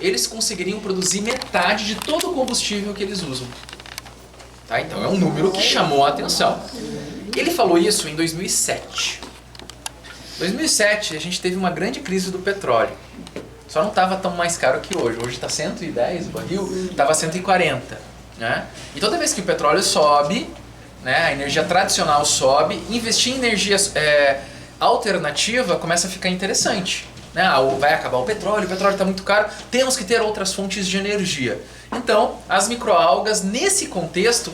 eles conseguiriam produzir metade de todo o combustível que eles usam. Tá? Então é um número que chamou a atenção. Ele falou isso em 2007. Em 2007 a gente teve uma grande crise do petróleo. Só não estava tão mais caro que hoje. Hoje está 110 o barril, estava 140. Né? E toda vez que o petróleo sobe, né, a energia tradicional sobe, investir em energia alternativa começa a ficar interessante. Né? Vai acabar o petróleo está muito caro, temos que ter outras fontes de energia. Então, as microalgas, nesse contexto,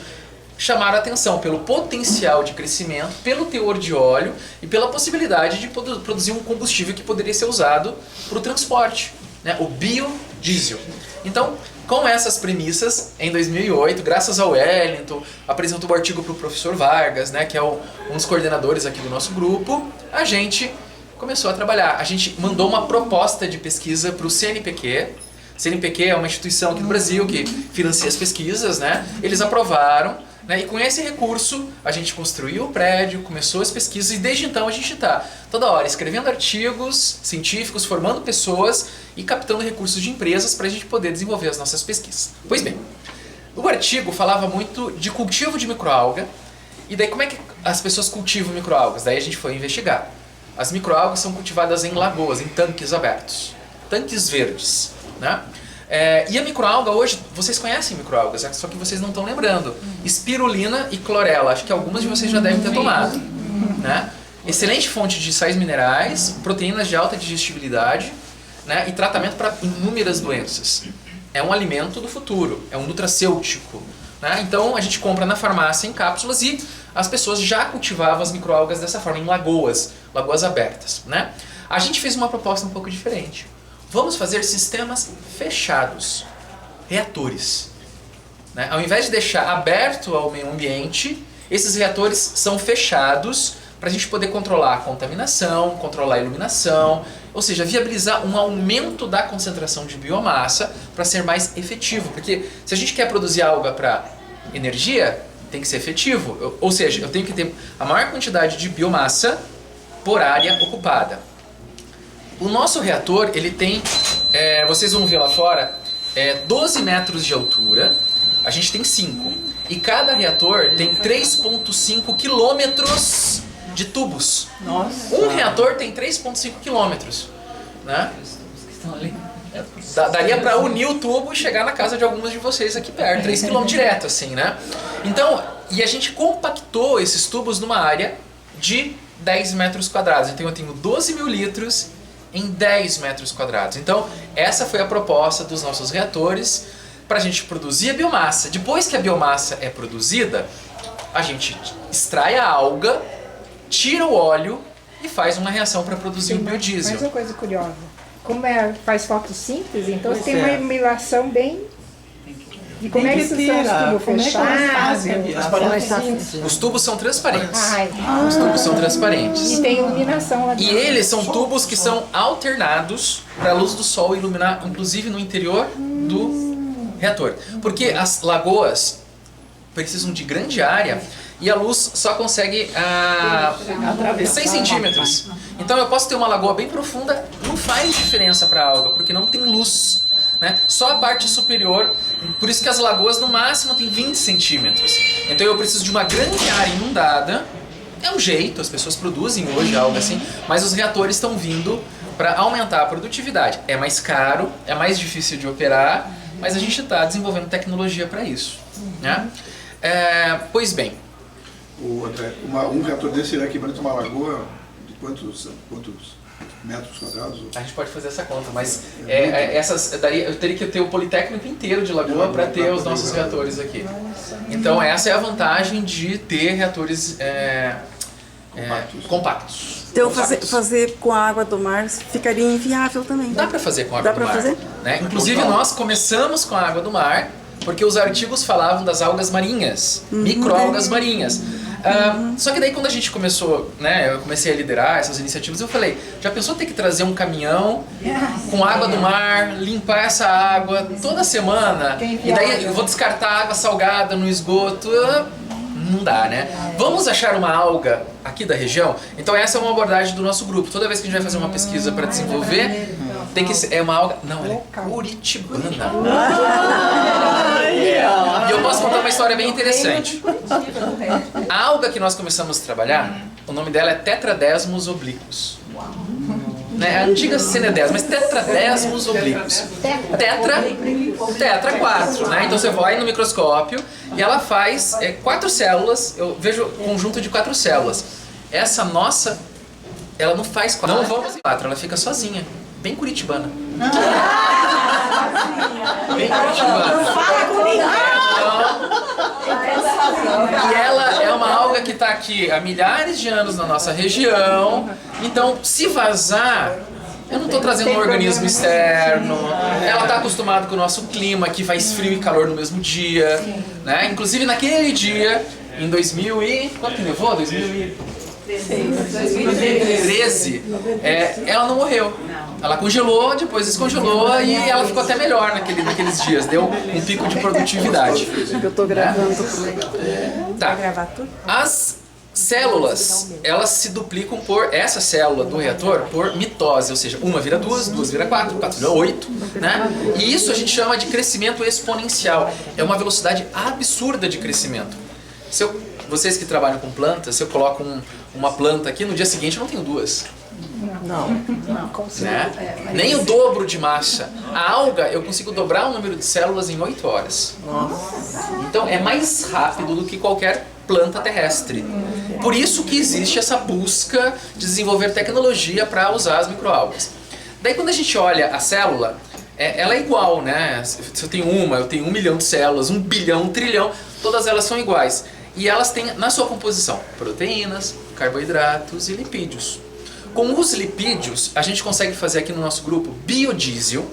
chamaram a atenção pelo potencial de crescimento, pelo teor de óleo e pela possibilidade de produzir um combustível que poderia ser usado para o transporte, né? O biodiesel. Então, com essas premissas, em 2008, graças ao Wellington, apresentou o artigo para o professor Vargas, né, que é um dos coordenadores aqui do nosso grupo, a gente começou a trabalhar. A gente mandou uma proposta de pesquisa para o CNPq. CNPq é uma instituição aqui do Brasil que financia as pesquisas, né? Eles aprovaram, né? E com esse recurso a gente construiu o prédio, começou as pesquisas e desde então a gente está toda hora escrevendo artigos científicos, formando pessoas e captando recursos de empresas para a gente poder desenvolver as nossas pesquisas. Pois bem, o artigo falava muito de cultivo de microalga e daí como é que as pessoas cultivam microalgas? Daí a gente foi investigar. As microalgas são cultivadas em lagoas, em tanques abertos, tanques verdes. Né? E a microalga hoje, vocês conhecem microalgas, só que vocês não estão lembrando. Espirulina e clorela, acho que algumas de vocês já devem ter tomado. Né? Excelente fonte de sais minerais, proteínas de alta digestibilidade, né? E tratamento para inúmeras doenças. É um alimento do futuro, é um nutracêutico. Né? Então a gente compra na farmácia em cápsulas e as pessoas já cultivavam as microalgas dessa forma, em lagoas abertas. Né? A gente fez uma proposta um pouco diferente. Vamos fazer sistemas fechados, reatores. Né? Ao invés de deixar aberto ao meio ambiente, esses reatores são fechados para a gente poder controlar a contaminação, controlar a iluminação, ou seja, viabilizar um aumento da concentração de biomassa para ser mais efetivo. Porque se a gente quer produzir alga para energia, tem que ser efetivo. Ou seja, eu tenho que ter a maior quantidade de biomassa por área ocupada. O nosso reator, ele tem, vocês vão ver lá fora, 12 metros de altura, a gente tem 5. E cada reator tem 3,5 quilômetros de tubos. Nossa. Um reator tem 3,5 quilômetros. Né? Daria para unir o tubo e chegar na casa de algumas de vocês aqui perto, 3 quilômetros direto, assim, né? Então, e a gente compactou esses tubos numa área de 10 metros quadrados. Então eu tenho 12 mil litros em 10 metros quadrados. Então, essa foi a proposta dos nossos reatores para a gente produzir a biomassa. Depois que a biomassa é produzida, a gente extrai a alga, tira o óleo e faz uma reação para produzir o biodiesel. Mas uma coisa curiosa, como faz fotossíntese, então Pois tem uma iluminação bem... E como é que esses são os tubos fechados? Os tubos são transparentes. Os tubos são transparentes. E tem iluminação lá dentro. E eles são tubos que são alternados para a luz do sol iluminar, inclusive no interior do reator. Porque as lagoas precisam de grande área e a luz só consegue 6 centímetros. Então eu posso ter uma lagoa bem profunda, não faz diferença para a alga, porque não tem luz. Né? Só a parte superior, por isso que as lagoas no máximo tem 20 centímetros. Então eu preciso de uma grande área inundada. É um jeito, as pessoas produzem hoje algo assim, mas os reatores estão vindo para aumentar a produtividade. É mais caro, é mais difícil de operar, mas a gente está desenvolvendo tecnologia para isso. Né? Pois bem. André, um reator desse irá equivalente a uma lagoa de quantos metros quadrados? A gente pode fazer essa conta, mas eu teria que ter o Politécnico inteiro de lagoa para ter os nossos reatores aqui. Então essa é a vantagem de ter reatores compactos. Então fazer com a água do mar ficaria inviável também. Dá para fazer com a água do mar. Dá para fazer? Né? Inclusive nós começamos com a água do mar porque os artigos falavam das algas marinhas, microalgas marinhas. Só que daí quando a gente começou, né, eu comecei a liderar essas iniciativas, eu falei, já pensou ter que trazer um caminhão com água do mar, limpar essa água toda semana? E daí eu vou descartar água salgada no esgoto? Não dá, né? Vamos achar uma alga aqui da região? Então essa é uma abordagem do nosso grupo. Toda vez que a gente vai fazer uma pesquisa para desenvolver, Tem que ser, é uma alga... Não, ela é curitibana. E eu posso contar uma história bem interessante. A alga que nós começamos a trabalhar, o nome dela é Tetradesmus obliquus. Né? A antiga Cenedesmus, mas Tetradesmus obliquus. Tetra 4, né? Então você vai no microscópio e ela faz 4 células, eu vejo conjunto de 4 células. Essa nossa, ela não faz 4, não vamos em 4, ela fica sozinha, bem curitibana. Bem curitibana. Fala comigo! E ela é uma alga que está aqui há milhares de anos na nossa região. Então, se vazar, eu não estou trazendo um organismo externo. Ela está acostumada com o nosso clima, que faz frio e calor no mesmo dia. Né? Inclusive, naquele dia, em 2000 e... Quanto que nevou? 2013. Ela não morreu. Ela congelou, depois descongelou e ela ficou até melhor naqueles dias. Deu um pico de produtividade. Eu tô gravando. Tá. Gravar tudo? As células, elas se duplicam por essa célula do reator por mitose, ou seja, uma vira 2, 2 vira 4, 4 vira 8, né? E isso a gente chama de crescimento exponencial. É uma velocidade absurda de crescimento. Vocês que trabalham com plantas, se eu coloco uma planta aqui, no dia seguinte eu não tenho duas. Não. Né? Nem o dobro de massa. A alga, eu consigo dobrar o número de células em 8 horas. Então é mais rápido do que qualquer planta terrestre. Por isso que existe essa busca de desenvolver tecnologia para usar as microalgas. Daí quando a gente olha a célula, ela é igual, né? Se eu tenho 1 milhão de células, 1 bilhão, 1 trilhão, todas elas são iguais. E elas têm na sua composição proteínas, carboidratos e lipídios. Com os lipídios, a gente consegue fazer aqui no nosso grupo biodiesel,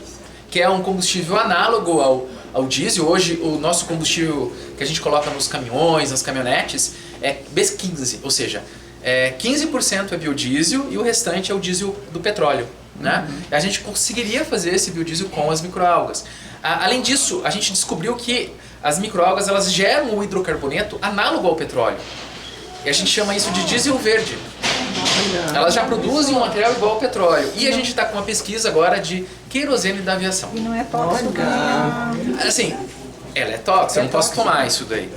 que é um combustível análogo ao diesel. Hoje, o nosso combustível que a gente coloca nos caminhões, nas caminhonetes, é B15, ou seja, 15% é biodiesel e o restante é o diesel do petróleo. Né? A gente conseguiria fazer esse biodiesel com as microalgas. Além disso, a gente descobriu que as microalgas elas geram o hidrocarboneto análogo ao petróleo. E a gente chama isso de diesel verde. Elas já produzem um material igual ao petróleo. E a gente está com uma pesquisa agora de querosene da aviação. E não é tóxico. Assim, ela é tóxica, eu não posso tomar isso daí.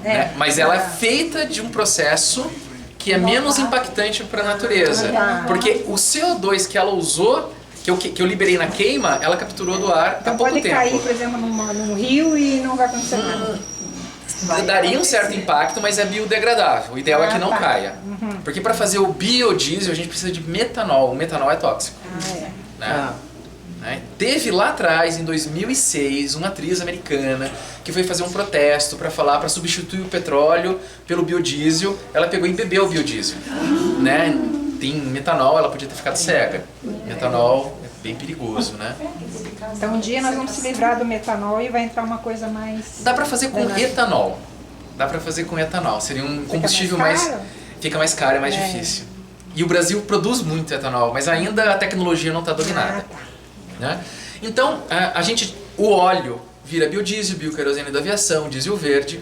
Né? Mas ela é feita de um processo que é menos impactante para a natureza. Porque o CO2 que ela usou, que eu liberei na queima, ela capturou do ar há pouco pode tempo. cair, por exemplo, num rio e não vai acontecer nada. Daria um certo impacto, mas é biodegradável. O ideal é que não caia. Porque para fazer o biodiesel a gente precisa de metanol. O metanol é tóxico. Né? Teve lá atrás, em 2006, uma atriz americana que foi fazer um protesto para substituir o petróleo pelo biodiesel. Ela pegou e bebeu o biodiesel. Né? Tem metanol, ela podia ter ficado cega. Metanol é bem perigoso, né? Então um dia nós vamos se livrar do metanol e vai entrar uma coisa mais... Dá para fazer com etanol. Seria um combustível mais... Fica mais caro, é mais difícil. E o Brasil produz muito etanol, mas ainda a tecnologia não está dominada. Né? Então, o óleo vira biodiesel, bioquerosene da aviação, diesel verde,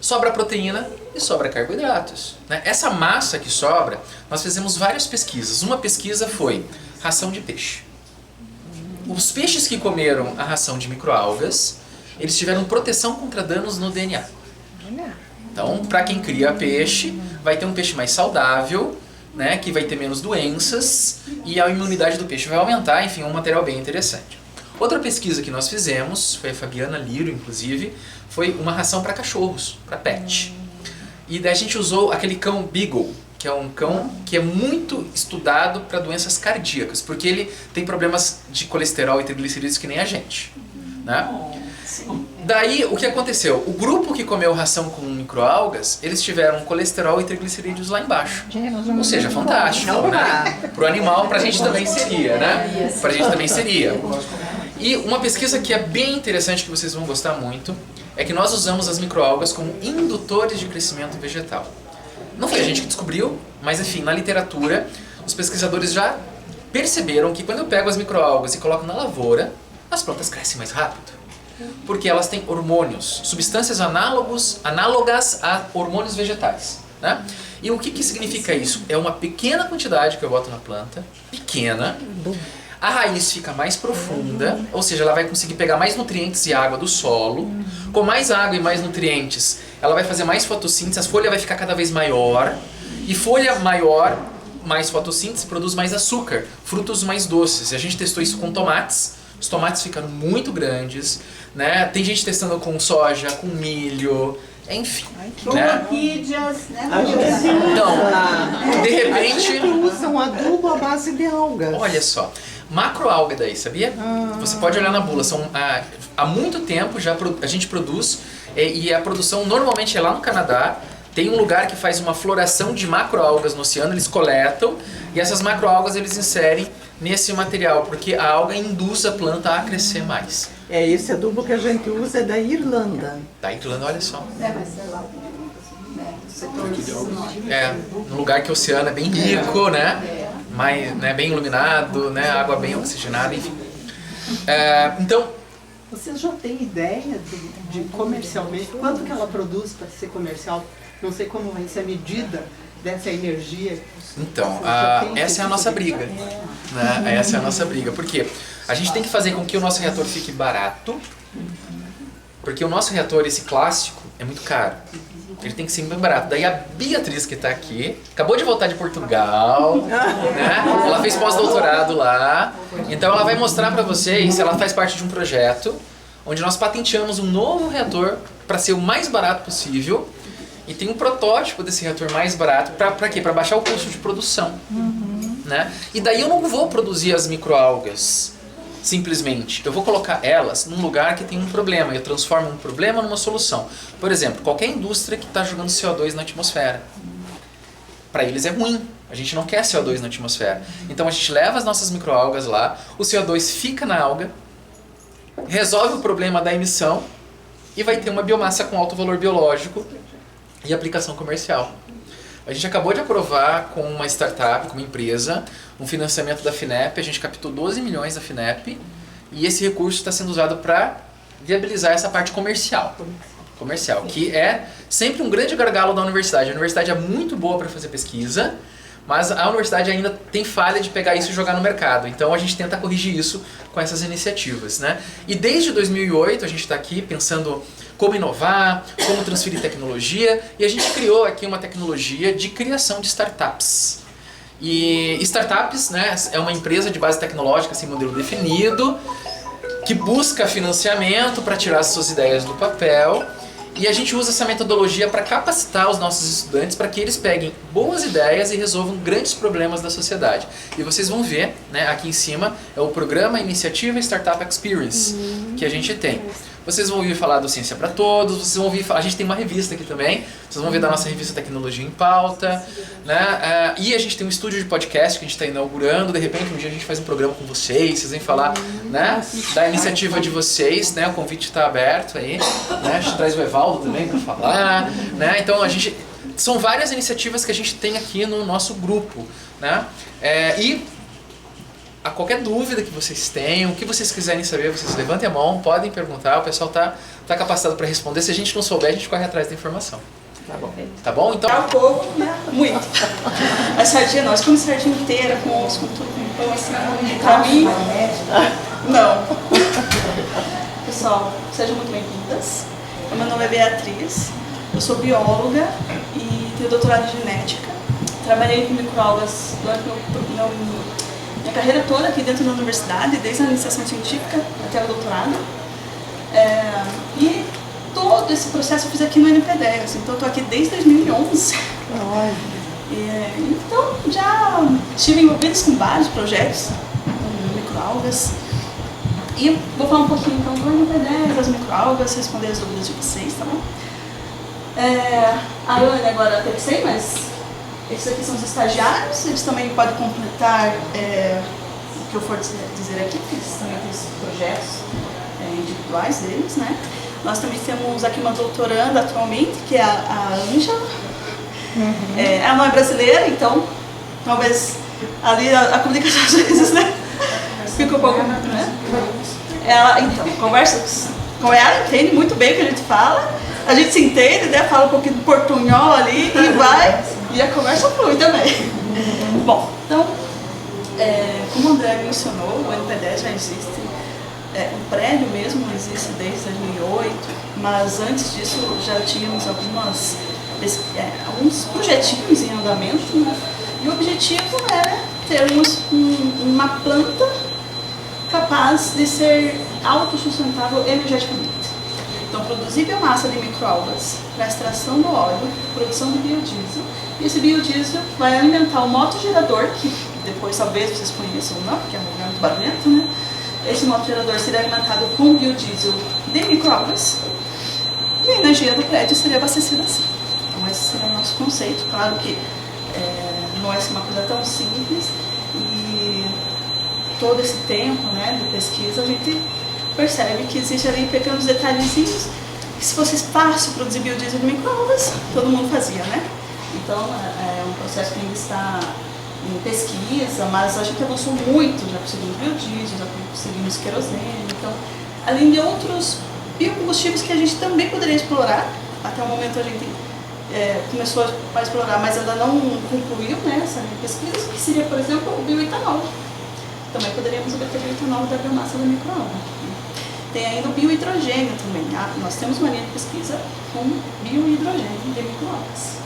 sobra proteína e sobra carboidratos. Né? Essa massa que sobra, nós fizemos várias pesquisas. Uma pesquisa foi ração de peixe. Os peixes que comeram a ração de microalgas, eles tiveram proteção contra danos no DNA. Então, para quem cria peixe, vai ter um peixe mais saudável, né, que vai ter menos doenças e a imunidade do peixe vai aumentar, enfim, um material bem interessante. Outra pesquisa que nós fizemos, foi a Fabiana Liro, inclusive, foi uma ração para cachorros, para pet. E daí a gente usou aquele cão Beagle, que é um cão que é muito estudado para doenças cardíacas, porque ele tem problemas de colesterol e triglicerídeos que nem a gente. Né? Daí, o que aconteceu? O grupo que comeu ração com microalgas, eles tiveram colesterol e triglicerídeos lá embaixo. Ou seja, fantástico, né? Pro animal, pra gente também seria, né? Pra gente também seria. E uma pesquisa que é bem interessante, que vocês vão gostar muito, é que nós usamos as microalgas como indutores de crescimento vegetal. Não foi a gente que descobriu, mas enfim, na literatura, os pesquisadores já perceberam que quando eu pego as microalgas e coloco na lavoura, as plantas crescem mais rápido. Porque elas têm hormônios, substâncias análogas a hormônios vegetais. Né? E o que significa isso? É uma pequena quantidade que eu boto na planta, pequena. A raiz fica mais profunda, ou seja, ela vai conseguir pegar mais nutrientes e água do solo. Com mais água e mais nutrientes, ela vai fazer mais fotossíntese, a folha vai ficar cada vez maior. E folha maior, mais fotossíntese, produz mais açúcar, frutos mais doces. E a gente testou isso com tomates. Os tomates ficaram muito grandes, né? Tem gente testando com soja, com milho, enfim. Né? Orquídeas, né? Então, de repente... Usam adubo à base de algas. Olha só, macroalga daí, sabia? Você pode olhar na bula, há muito tempo já a gente produz, e a produção normalmente é lá no Canadá. Tem um lugar que faz uma floração de macroalgas no oceano, eles coletam, e essas macroalgas eles inserem nesse material, porque a alga induz a planta a crescer mais. Esse adubo que a gente usa é da Irlanda. Da Irlanda, olha só. Mas sei lá, Num lugar que o oceano é bem rico, né? Mais, né, bem iluminado, né? Água bem oxigenada, enfim. Então, Você já tem ideia de comercialmente, quanto que ela produz para ser comercial? Não sei como vai ser a medida dessa energia. Então, essa é a nossa briga. Né? Essa é a nossa briga. Porque a gente tem que fazer com que o nosso reator fique barato, porque o nosso reator, esse clássico, é muito caro. Ele tem que ser bem barato. Daí a Beatriz, que está aqui, acabou de voltar de Portugal, né? Ela fez pós-doutorado lá. Então ela vai mostrar para vocês, ela faz parte de um projeto onde nós patenteamos um novo reator para ser o mais barato possível. E tem um protótipo desse reator mais barato para quê? Para baixar o custo de produção. Né? E daí eu não vou produzir as microalgas simplesmente. Eu vou colocar elas num lugar que tem um problema. Eu transformo um problema numa solução. Por exemplo, qualquer indústria que está jogando CO2 na atmosfera. Para eles é ruim. A gente não quer CO2 na atmosfera. Então a gente leva as nossas microalgas lá, o CO2 fica na alga, resolve o problema da emissão e vai ter uma biomassa com alto valor biológico e aplicação comercial. A gente acabou de aprovar com uma startup, com uma empresa, um financiamento da FINEP. A gente captou 12 milhões da FINEP e esse recurso está sendo usado para viabilizar essa parte comercial, que é sempre um grande gargalo da universidade. A universidade é muito boa para fazer pesquisa, mas a universidade ainda tem falha de pegar isso e jogar no mercado. Então a gente tenta corrigir isso com essas iniciativas. Né? E desde 2008 a gente está aqui pensando como inovar, como transferir tecnologia, e a gente criou aqui uma tecnologia de criação de startups. E startups, né, é uma empresa de base tecnológica sem modelo definido, que busca financiamento para tirar as suas ideias do papel, e a gente usa essa metodologia para capacitar os nossos estudantes para que eles peguem boas ideias e resolvam grandes problemas da sociedade. E vocês vão ver, né, aqui em cima é o programa Iniciativa Startup Experience que a gente tem. Vocês vão ouvir falar do Ciência para Todos, vocês vão ouvir falar, a gente tem uma revista aqui também, vocês vão ver da nossa revista Tecnologia em Pauta, né? E a gente tem um estúdio de podcast que a gente está inaugurando, de repente um dia a gente faz um programa com vocês vêm falar, né, da iniciativa de vocês, né? O convite está aberto aí, né? A gente traz o Evaldo também para falar, né? Então são várias iniciativas que a gente tem aqui no nosso grupo, né? A qualquer dúvida que vocês tenham, o que vocês quiserem saber, vocês levantem a mão, podem perguntar, o pessoal tá capacitado para responder. Se a gente não souber, a gente corre atrás da informação. Tá bom. Tá bom? Então... Um pouco, né? Muito. A sardinha, nós comemos sardinha inteira, com osso, com tudo, com pão, assim, pra mim... Não. Pessoal, sejam muito bem-vindas. Meu nome é Beatriz, eu sou bióloga e tenho doutorado em genética. Trabalhei com microalgas durante minha carreira toda aqui dentro da universidade, desde a iniciação científica até o doutorado. E todo esse processo eu fiz aqui no NP10, assim, então eu estou aqui desde 2011. Então já estive envolvida com vários projetos com microalgas. E vou falar um pouquinho então do NP10, das microalgas, responder as dúvidas de vocês, tá bom? A Ana agora teve 100, mas esses aqui são os estagiários, eles também podem completar o que eu for dizer aqui, porque eles também têm esses projetos individuais deles, né? Nós também temos aqui uma doutoranda atualmente, que é a Ângela. Ela não é brasileira, então talvez ali a comunicação às vezes, né? Fica um pouco, né? Ela, então, conversa com ela, entende muito bem o que a gente fala, a gente se entende, né? Fala um pouquinho do portunhol ali e vai, e a conversa flui também. Bom, então, como o André mencionou, o NP10 já existe, o prédio mesmo existe desde 2008, mas antes disso já tínhamos alguns projetinhos em andamento, né? E o objetivo era termos uma planta capaz de ser autossustentável energeticamente. Então, produzir biomassa de microalgas para extração do óleo, produção de biodiesel, e esse biodiesel vai alimentar o motogerador, que depois talvez vocês conheçam ou não, porque é um lugar muito barulhento, né? Esse motogerador seria alimentado com biodiesel de microalgas e a energia do prédio seria abastecida assim. Então, esse seria o nosso conceito. Claro que não é uma coisa tão simples e todo esse tempo, né, de pesquisa a gente percebe que existem ali pequenos detalhezinhos que se fosse fácil produzir biodiesel de microalgas, todo mundo fazia, né? Então é um processo que ainda está em pesquisa, mas a gente avançou muito, já conseguimos biodiesel, já conseguimos querosene, então além de outros biocombustíveis que a gente também poderia explorar, até o momento a gente começou a explorar, mas ainda não concluiu, né, essa pesquisa, que seria, por exemplo, o bioetanol. Também poderíamos obter bioetanol da biomassa da microalga. Tem ainda o biohidrogênio também. Nós temos uma linha de pesquisa com biohidrogênio de microalgas.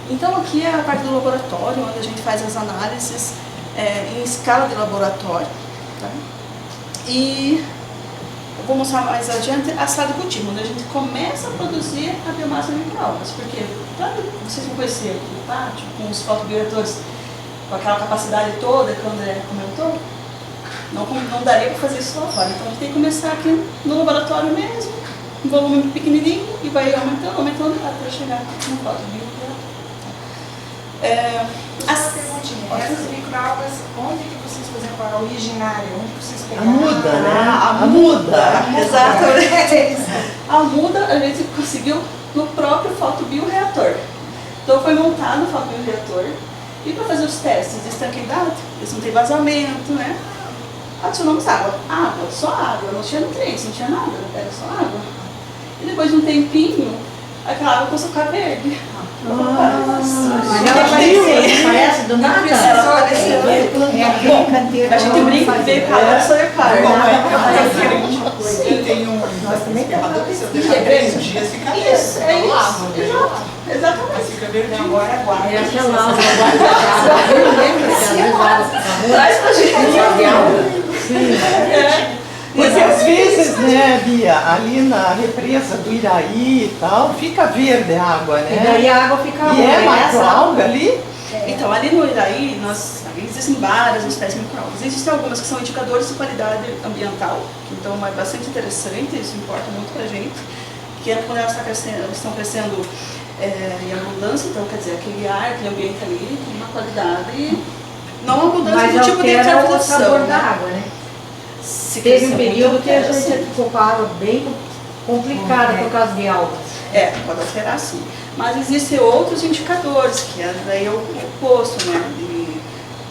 Então aqui é a parte do laboratório, onde a gente faz as análises em escala de laboratório. Tá? E eu vou mostrar mais adiante a sala de cultivo, onde a gente começa a produzir a biomassa de microalgas. Porque, para vocês vão conhecer o pátio, com os fotobioreatores, com aquela capacidade toda que o André comentou, não daria para fazer isso lá fora. Então a gente tem que começar aqui no laboratório mesmo, um volume pequenininho, e vai aumentando até chegar no fotobioreator. As perguntinhas, essas microalgas, onde que vocês, por exemplo, a originária, onde que vocês A pegaram? muda, né? A muda, exatamente. A muda a gente conseguiu no próprio fotobioreator. Então foi montado o fotobioreator e para fazer os testes de estanqueidade, eles não tem vazamento, né? Adicionamos água, só água, não tinha nutrientes, não tinha nada, era só água. E depois de um tempinho, aquela água começou a ficar verde. Mas ela aparece do nada? Ela apareceu. Bom, a gente brinca que veio calor e solar power. Eu tenho Nós também temos se eu deixar 3 dias, fica verde. Isso, é isso. Exatamente. Mas fica verde. Agora aguarda. Traz pra gente. Porque às vezes, né, Bia, ali na represa do Iraí e tal, fica verde a água, né? E daí a água fica E é macroalga ali? Então, ali no Iraí, existem várias espécies de microalgas. Existem algumas que são indicadores de qualidade ambiental, então é bastante interessante, isso importa muito pra gente, que é quando elas estão crescendo em abundância, então quer dizer, aquele ar, aquele ambiente ali tem uma qualidade, não abundância do tipo de altera o sabor né? da água, né? Se Teve um crescer muito, período que a altera, gente sim. ficou com a água bem complicada por causa de algas. Pode alterar sim. Mas existem outros indicadores, que daí é o oposto, né? De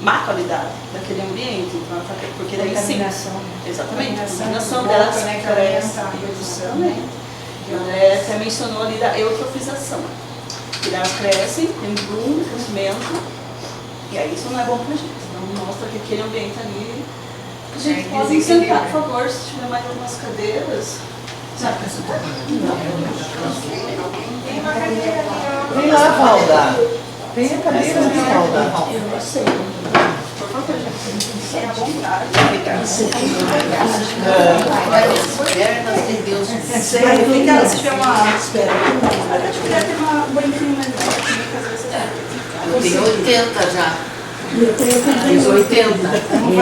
má qualidade daquele ambiente. Então, porque daí sim. Contaminação. Exatamente. A Contaminação contaminação de delas boca, né, que cresce. aumenta a produção, Exatamente. André até mencionou ali da eutrofização. Que elas crescem, tem bloom, crescimento, e aí isso não é bom pra gente. Então mostra que aquele ambiente ali. A gente pode sentar, por favor, se tiver mais algumas cadeiras. Sabe, Tem uma cadeira ali, ó. Tem lá, Valda. Tem a cadeira ali, Valda. eu não sei. Por favor, gente. Sem à vontade. Obrigada. Se tiver uma. Até te puder ter uma bolinha melhor. Eu tenho 80 já. Fiz 80. Vamos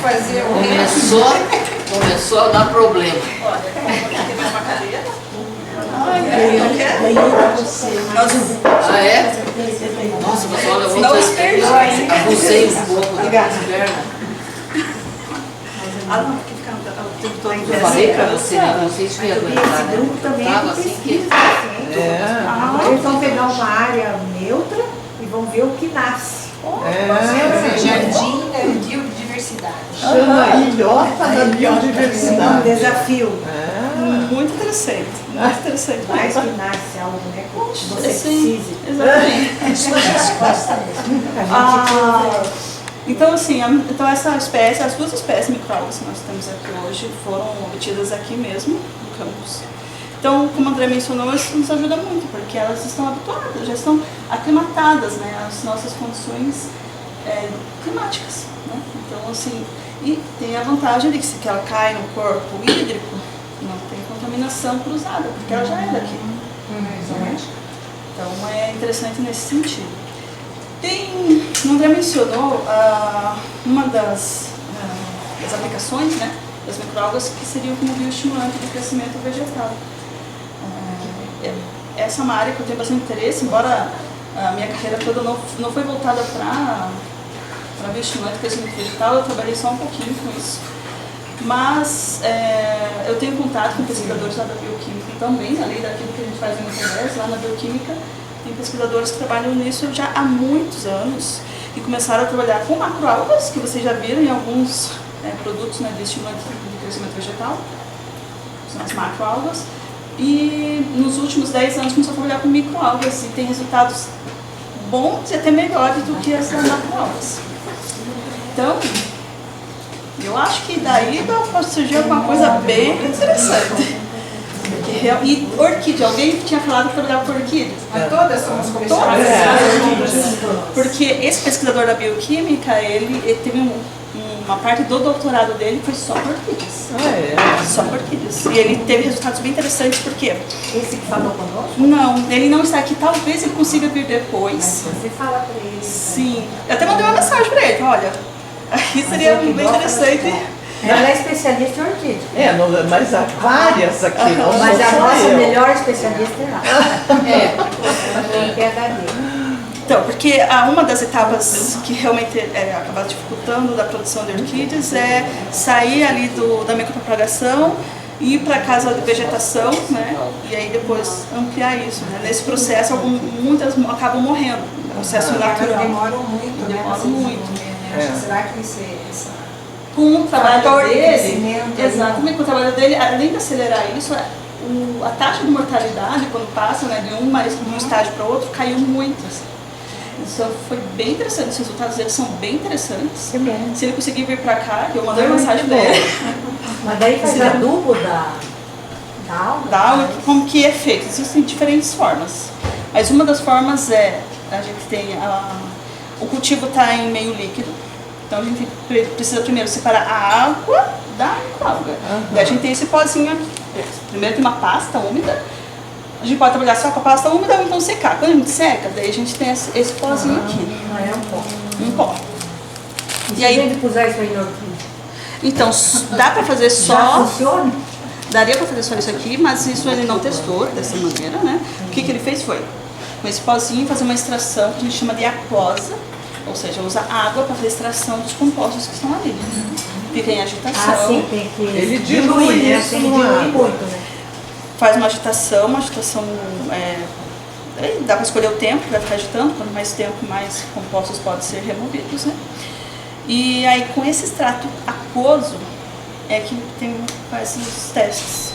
fazer o Começou a dar problema. Olha, tem mais uma cadeira? Ah, é? Nossa, mas olha, eu Não vou desperdice. abusei um pouco da perna. Não, porque fica o tempo todo em Eu pé. falei pra você, né? Não sei se ia aguentar, né? grupo também Tava é assim pesquisa. que... Agora eles vão pegar uma área neutra e vão ver o que nasce. Jardim da biodiversidade. Chama ilhota da É um biodiversidade. desafio. Muito interessante. Muito interessante. Mais que nasce algo, né? Que você Sim, precise. exatamente. Isso a gente gosta mesmo. A gente Então, assim, então essa espécie, as duas espécies microalgas que nós temos aqui hoje foram obtidas aqui mesmo, no campus. Então, como o André mencionou, isso nos ajuda muito, porque elas estão habituadas, já estão aclimatadas, né, às nossas condições climáticas, né? Então, assim, e tem a vantagem de que se ela cai no corpo hídrico, não tem contaminação cruzada, porque ela já é daqui. Então, é interessante nesse sentido. O André mencionou uma das aplicações, né, das microalgas, que seriam como bioestimulante do crescimento vegetal. Essa é uma área que eu tenho bastante interesse, embora a minha carreira toda não foi voltada para bioestimulante do crescimento vegetal, eu trabalhei só um pouquinho com isso. Mas eu tenho contato com pesquisadores lá da bioquímica também, além daquilo que a gente faz no Internet, lá na bioquímica, tem pesquisadores que trabalham nisso já há muitos anos e começaram a trabalhar com macroalgas, que vocês já viram em alguns produtos, né, de estimulante de crescimento vegetal, são as macroalgas, e nos últimos 10 anos começou a trabalhar com microalgas e tem resultados bons e até melhores do que as macroalgas. Então, eu acho que daí pode surgir alguma coisa bem interessante. E orquídea, alguém tinha falado que trabalhava com orquídeas? Todas somos comissionadas. Porque esse pesquisador da bioquímica, ele teve uma parte do doutorado dele foi só por orquídeas. Só por orquídeas. E ele teve resultados bem interessantes, porque... Esse que falou conosco? Não, ele não está aqui, talvez ele consiga vir depois. Você fala para ele. Sim. Eu até mandei uma mensagem para ele, olha, aí seria bem interessante. Ela é especialista em orquídea. Mas há várias aqui, não Mas a sou nossa eu. melhor especialista é ela. Tem PhD. Então, porque uma das etapas que realmente acaba dificultando da produção de orquídeas é sair ali da micropropagação, ir para a casa de vegetação, né? E aí depois ampliar isso, né? Nesse processo, muitas acabam morrendo. O processo natural. Demoram muito, né? Demoram muito. Será que com o trabalho dele, crescimento, exatamente, com o trabalho dele, além de acelerar isso, a taxa de mortalidade, quando passa, né, de um estágio para outro, caiu muito. Assim. Isso foi bem interessante, os resultados dele são bem interessantes. Se ele conseguir vir para cá, eu mandei uma mensagem para ele. Mas daí faz adubo da alga? Da alga, como que é feito? Existem diferentes formas. Mas uma das formas a gente tem, o cultivo está em meio líquido. Então a gente precisa primeiro separar a água da alga. Daí a gente tem esse pozinho aqui. Primeiro tem uma pasta úmida. A gente pode trabalhar só com a pasta úmida ou então secar. Quando a gente seca, daí a gente tem esse pozinho aqui. Não é um pó. Um pó. E aí, se a gente puser isso aí na orquídea? Então, dá pra fazer só... Já funciona? Daria pra fazer só isso aqui, mas isso ele não testou dessa maneira, né? O que ele fez foi, com esse pozinho, fazer uma extração que a gente chama de aquosa. Ou seja, usa água para fazer extração dos compostos que estão ali. Fica em agitação. Sim, tem que... Ele dilui isso tem que diluir muito, né? Faz uma agitação dá para escolher o tempo que vai ficar agitando, quanto mais tempo, mais compostos podem ser removidos, né? E aí, com esse extrato aquoso, é que faz os testes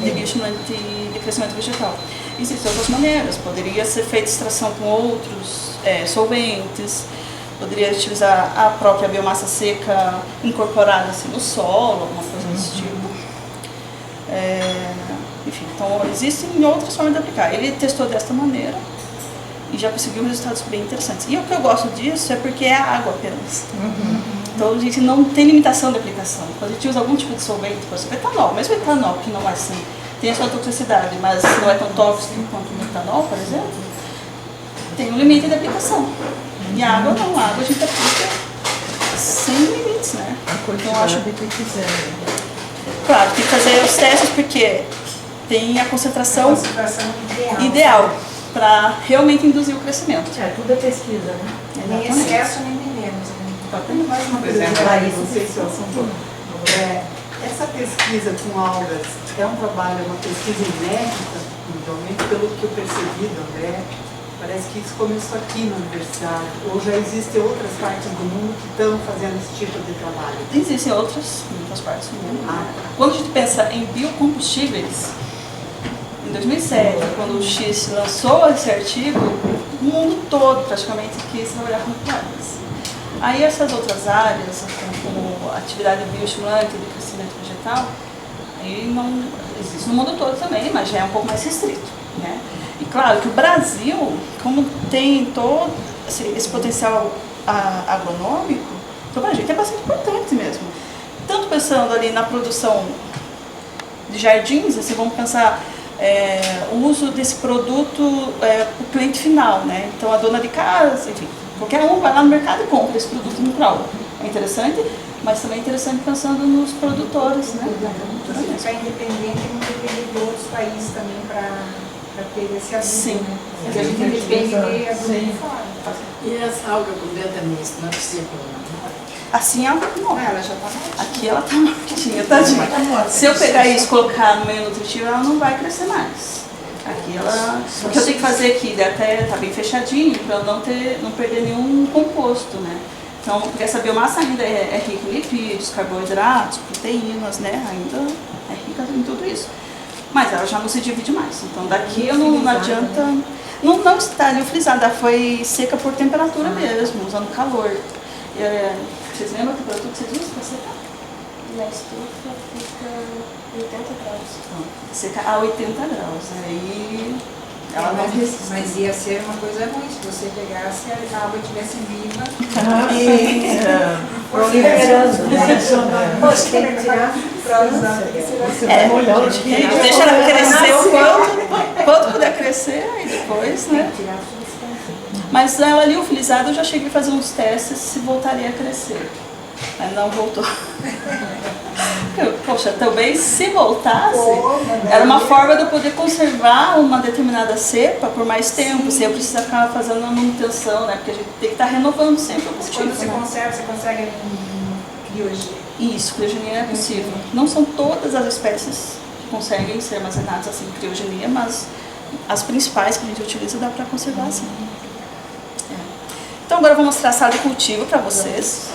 de bioestimulante de crescimento vegetal. Existem outras maneiras, poderia ser feita extração com outros solventes, poderia utilizar a própria biomassa seca incorporada assim, no solo, alguma coisa desse tipo. Enfim, então existem outras formas de aplicar. Ele testou desta maneira e já conseguiu resultados bem interessantes. E o que eu gosto disso é porque é água apenas. Então a gente não tem limitação de aplicação. Quando a gente usa algum tipo de solvente, por exemplo, etanol, mesmo etanol, que não é assim, tem a sua toxicidade, mas não é tão tóxico quanto o etanol, por exemplo, tem um limite de aplicação. E a água não, a água a gente aplica sem limites, né? Então, eu acho que quiser. Claro, tem que fazer os testes porque tem a concentração ideal para realmente induzir o crescimento. Tudo é pesquisa, né? Nem Exatamente. excesso, nem menos. Mais uma pergunta, não sei se eu assunto. Essa pesquisa com algas é um trabalho, uma pesquisa inédita, mundialmente, pelo que eu percebi do André. Parece que isso começou aqui na universidade, ou já existem outras partes do mundo que estão fazendo esse tipo de trabalho? Existem outras partes do mundo. Quando a gente pensa em biocombustíveis, em 2007, quando o X lançou esse artigo, o mundo todo praticamente quis trabalhar com plantas. Aí essas outras áreas, como atividade bioestimulante de crescimento vegetal, aí não existe no mundo todo também, mas já é um pouco mais restrito, né? E claro que o Brasil, como tem todo esse potencial agronômico, então para a gente é bastante importante mesmo. Tanto pensando ali na produção de jardins, assim, vamos pensar o uso desse produto para o cliente final, né? Então a dona de casa, enfim, qualquer um vai lá no mercado e compra esse produto natural. É interessante, mas também é interessante pensando nos produtores, né? Ficar independente e não depender de outros países também para ter esse ajuda, Sim. né? Porque a gente depende de ajuda fora. E essa alga com dentro nisso, não é possível. Assim ela não. Ela já está Aqui ela tá mortinha, tadinha. Se eu pegar isso e colocar no meio nutritivo, ela não vai crescer mais. Aqui ela. O que eu tenho que fazer aqui, até tá bem fechadinho, para não perder nenhum composto, né? Então, porque essa biomassa ainda é rica em lipídios, carboidratos, proteínas, né? Ainda é rica em tudo isso. Mas ela já não se divide mais. Então daqui não adianta. Não está liofilizada, foi seca por temperatura mesmo, usando calor. Vocês lembram que produto que vocês usam para secar? Na estufa fica 80 graus. Seca a 80 graus. Aí ela não resiste. Mas ia ser uma coisa ruim se você pegasse e a água estivesse viva. Proliferando, né? Você tem que tirar para usar. Deixa ela crescer o quanto puder crescer e depois, né? Mas ela liofilizada eu já cheguei a fazer uns testes se voltaria a crescer. Mas não voltou. Poxa, também se voltasse, era uma forma de eu poder conservar uma determinada cepa por mais tempo, sem eu precisar ficar fazendo a manutenção, né? Porque a gente tem que estar renovando sempre o cultivo. Quando você conserva, você consegue criogenia. Isso, criogenia é possível. Não são todas as espécies que conseguem ser armazenadas assim em criogenia, mas as principais que a gente utiliza dá para conservar assim. Então agora eu vou mostrar a sala de cultivo para vocês.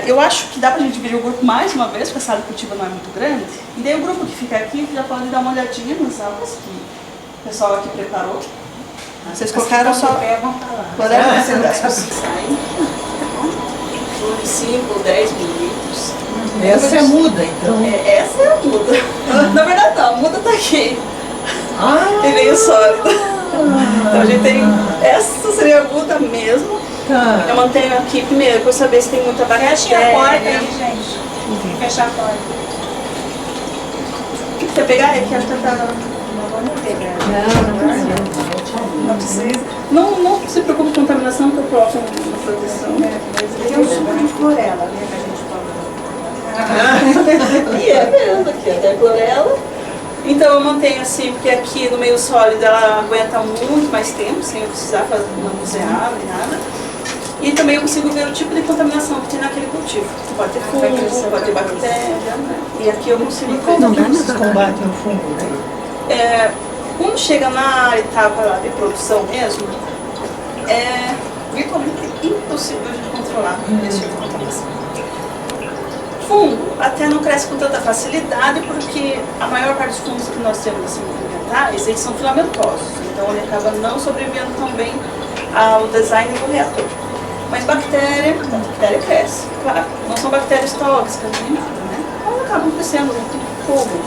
Eu acho que dá pra gente dividir o grupo mais uma vez, porque a sala de cultivo não é muito grande. E daí o grupo que fica aqui já pode dar uma olhadinha nas aulas que o pessoal aqui preparou. Vocês colocaram só... Floresta, vocês saem. 5 ou 10 mililitros. Essa é muda, então. Essa é a muda. Na verdade não, a muda tá aqui. E veio sólida. Então a gente tem... Essa seria a muda mesmo. Eu mantenho aqui primeiro para saber se tem muita bactéria. Fecha a porta aí, gente. Fecha a porta. O que você pegar é que acho que tá... Não vamos pegar. Não precisa. Não se preocupe com contaminação, que eu coloco na proteção. Tem um suco de clorela, né, que a gente toma. E é mesmo, aqui até clorela. Então eu mantenho assim, porque aqui no meio sólido ela aguenta muito mais tempo, sem eu precisar manusear nem nada. E também eu consigo ver o tipo de contaminação que tem naquele cultivo. Pode ter fungo, pode ter bactéria, né? E aqui eu consigo ver. Como que vocês combatem o fungo? Quando chega na etapa lá de produção mesmo, é virtualmente impossível de controlar esse tipo de contaminação. Fungo até não cresce com tanta facilidade, porque a maior parte dos fungos que nós temos assim, ambientais, eles são filamentosos. Então ele acaba não sobrevivendo tão bem ao design do reator. Mas a bactéria cresce, claro. Não são bactérias tóxicas nem nada, né? Elas acabam crescendo junto com o fogo.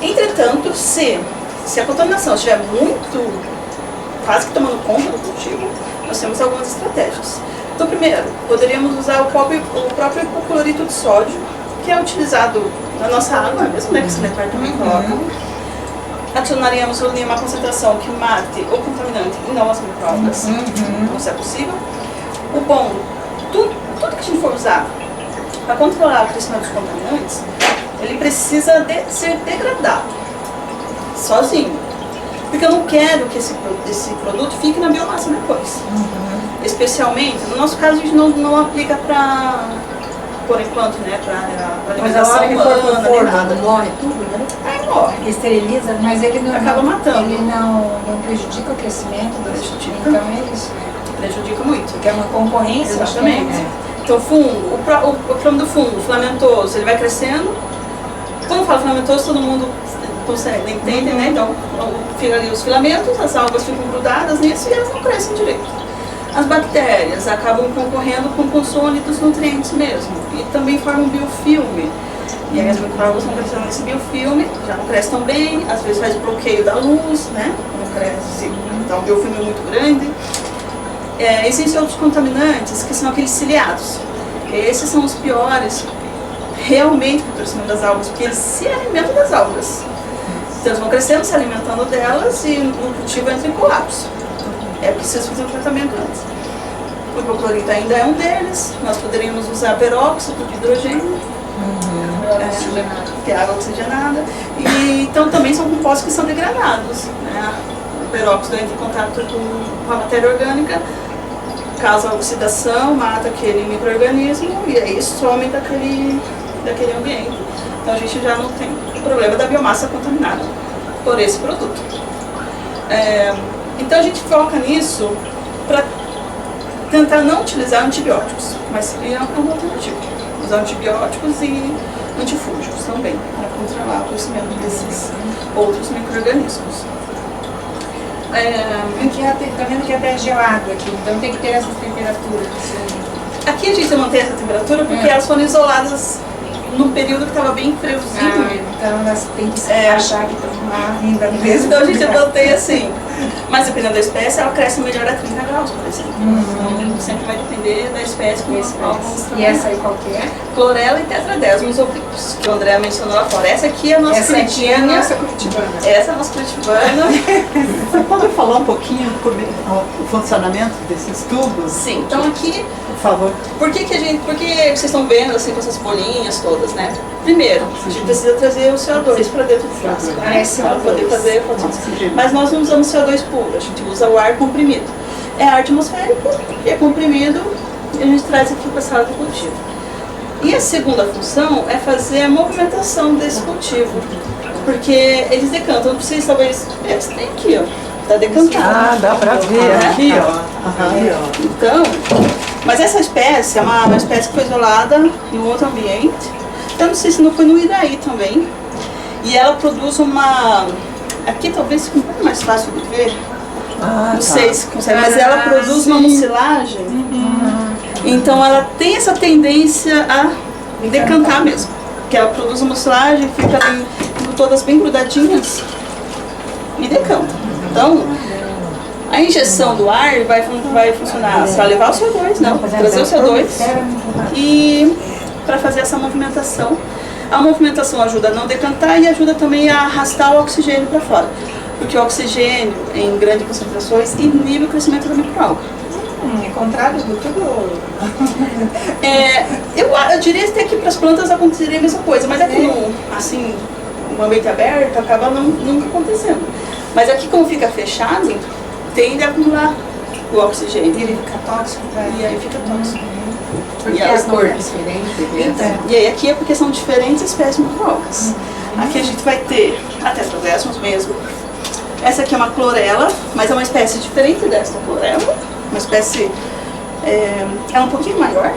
Entretanto, se a contaminação estiver muito, quase que tomando conta do cultivo, nós temos algumas estratégias. Então, primeiro, poderíamos usar o próprio hipoclorito de sódio, que é utilizado na nossa água mesmo, né? Que esse departamento coloca. Adicionaríamos uma concentração que mate o contaminante e não as micróbias, se é possível. O bom, tudo que a gente for usar para controlar o crescimento dos contaminantes, ele precisa ser degradado, sozinho. Porque eu não quero que esse produto fique na biomassa depois. Especialmente, no nosso caso, a gente não aplica para, por enquanto, né, para alimentação humana, nem nada. Morre tudo, né? Aí morre. Esteriliza, mas ele não acaba matando. Ele não prejudica o crescimento do Prejudica. Então é isso. Prejudica muito. Porque é uma concorrência. Exatamente. Né? Então, fungo, o problema do fungo, filamentoso, ele vai crescendo. Quando eu falo filamentoso, todo mundo consegue, entende, né? Então, fica ali os filamentos, as algas ficam grudadas nisso e elas não crescem direito. As bactérias acabam concorrendo com o consumo dos nutrientes mesmo e também formam um biofilme. E aí as microalgas vão crescendo nesse biofilme, já não cresce tão bem, às vezes faz bloqueio da luz, né? Não cresce, então o biofilme é muito grande. Existem outros contaminantes que são aqueles ciliados. Esses são os piores realmente para o crescimento das algas, porque eles se alimentam das algas. Então eles vão crescendo, se alimentando delas e o cultivo entra em colapso. É preciso fazer um tratamento antes. O hipoclorito ainda é um deles. Nós poderíamos usar peróxido de hidrogênio, que é água oxigenada. E, então também são compostos que são degradados, né? O peróxido entra em contato com a matéria orgânica, causa oxidação, mata aquele micro-organismo e aí some daquele ambiente. Então a gente já não tem o problema da biomassa contaminada por esse produto. Então a gente foca nisso para tentar não utilizar antibióticos, mas é uma alternativa. Usar antibióticos e antifúngicos também, para controlar o crescimento desses outros micro-organismos. Está vendo que é até gelado aqui, então tem que ter essas temperaturas. Aqui a gente mantém essa temperatura porque elas foram isoladas num período que estava bem friozinho. Então elas têm que achar que estão lá ainda mesmo. Então a gente mantém assim. Mas dependendo da espécie, ela cresce melhor a 30 graus, por exemplo. Então sempre vai depender da espécie com a qual vamos trabalhar. E essa aí qual que é? Chlorella e Tetradesmos obliquos, que o André mencionou lá fora. Essa aqui é a nossa Aqui é a nossa curitibana. Essa é a nossa curitibana. Você pode falar um pouquinho o funcionamento desses tubos? Sim, então aqui, por favor. por que vocês estão vendo assim com essas bolinhas todas, né? Primeiro, a gente precisa trazer o CO2 para dentro do frasco, né? Para poder fazer fotossíntese. Mas nós não usamos CO2 puro, a gente usa o ar comprimido. É ar atmosférico, que é comprimido, e a gente traz aqui para a sala de cultivo. E a segunda função é fazer a movimentação desse cultivo, porque eles decantam. Não precisa, talvez, você tem aqui, ó, tá decantado. Ah, dá para ver aqui, ó. Então, mas essa espécie é uma espécie que foi isolada em um outro ambiente. Eu não sei se não foi no Iraí também. E ela produz uma... Aqui talvez fique um pouco mais fácil de ver. Não sei se consegue, mas ela produz uma mucilagem. Então ela tem essa tendência a decantar mesmo. Que ela produz uma mucilagem, fica todas bem grudadinhas e decanta. Então, a injeção do ar vai funcionar para levar o CO2, não, trazer o CO2 e para fazer essa movimentação. A movimentação ajuda a não decantar e ajuda também a arrastar o oxigênio para fora. Porque o oxigênio, em grandes concentrações, inibe o crescimento da microalga. É contrário do tudo. Eu diria até que para as plantas aconteceria a mesma coisa, mas aqui no ambiente aberto acaba nunca acontecendo. Mas aqui, como fica fechado, tende a acumular o oxigênio. Ele fica tóxico. E aí fica tóxico. Porque as cores diferentes. Então, e aí aqui é porque são diferentes espécies de microalgas. Aqui a gente vai ter a Tetradesmos mesmo. Essa aqui é uma chlorella, mas é uma espécie diferente dessa chlorella. Uma espécie, é um pouquinho maior.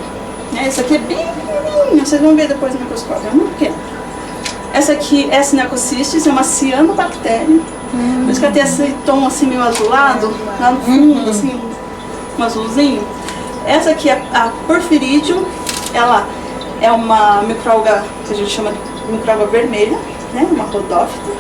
Né? Essa aqui é bem pequenininha, vocês vão ver depois no microscópio, é muito pequena. Essa aqui é Synechocistes, é uma cianobactéria. Por isso que ela tem esse tom assim meio azulado, lá no fundo, assim, um azulzinho. Essa aqui é a Porphyridium, ela é uma microalga que a gente chama de microalga vermelha, né? Uma rodófita.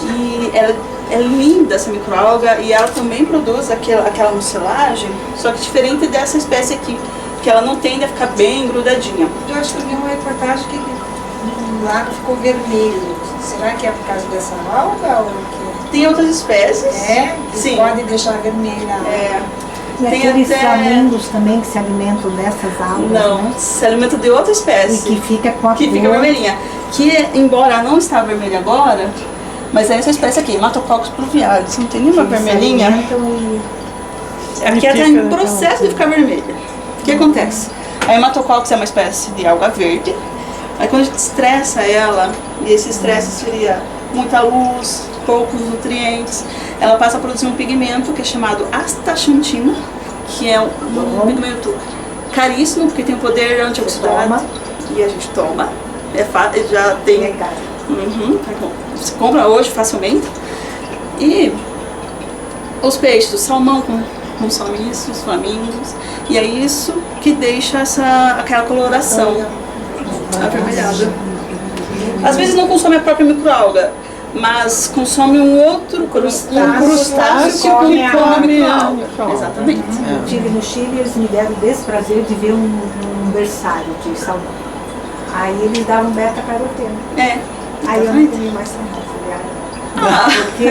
E ela é linda essa microalga e ela também produz aquela mucilagem, só que diferente dessa espécie aqui, que ela não tende a ficar bem grudadinha. Eu acho que eu vi uma reportagem que o lago ficou vermelho. Será que é por causa dessa alga ou o quê? Tem outras espécies. Que sim. pode deixar vermelha. E tem aqueles até... flamingos também que se alimentam dessas algas, Não, né? se alimenta de outra espécie. E que fica com a que cor... fica vermelhinha. Que, embora não está vermelha agora, mas é essa espécie aqui, Hematococcus pluvialis. Não tem nenhuma vermelhinha. Aqui ela está em processo de ficar vermelha. O que acontece? A Hematococcus é uma espécie de alga verde. Aí quando a gente estressa ela, e esse estresse seria muita luz, poucos nutrientes, ela passa a produzir um pigmento que é chamado astaxantina, que é um pigmento caríssimo, porque tem um poder antioxidante. E a gente toma. Já tem. É bom. Se compra hoje facilmente. E os peixes, o salmão com consomem isso, os flamingos, e é isso que deixa aquela coloração avermelhada. Às vezes não consome a própria microalga, mas consome um outro crustáceo que come a microalga. Exatamente. Eu estive no Chile e eles me deram o desprazer de ver um berçário de salmão. Aí eles davam beta-caroteno. Aí eu não comi mais salmão. Porque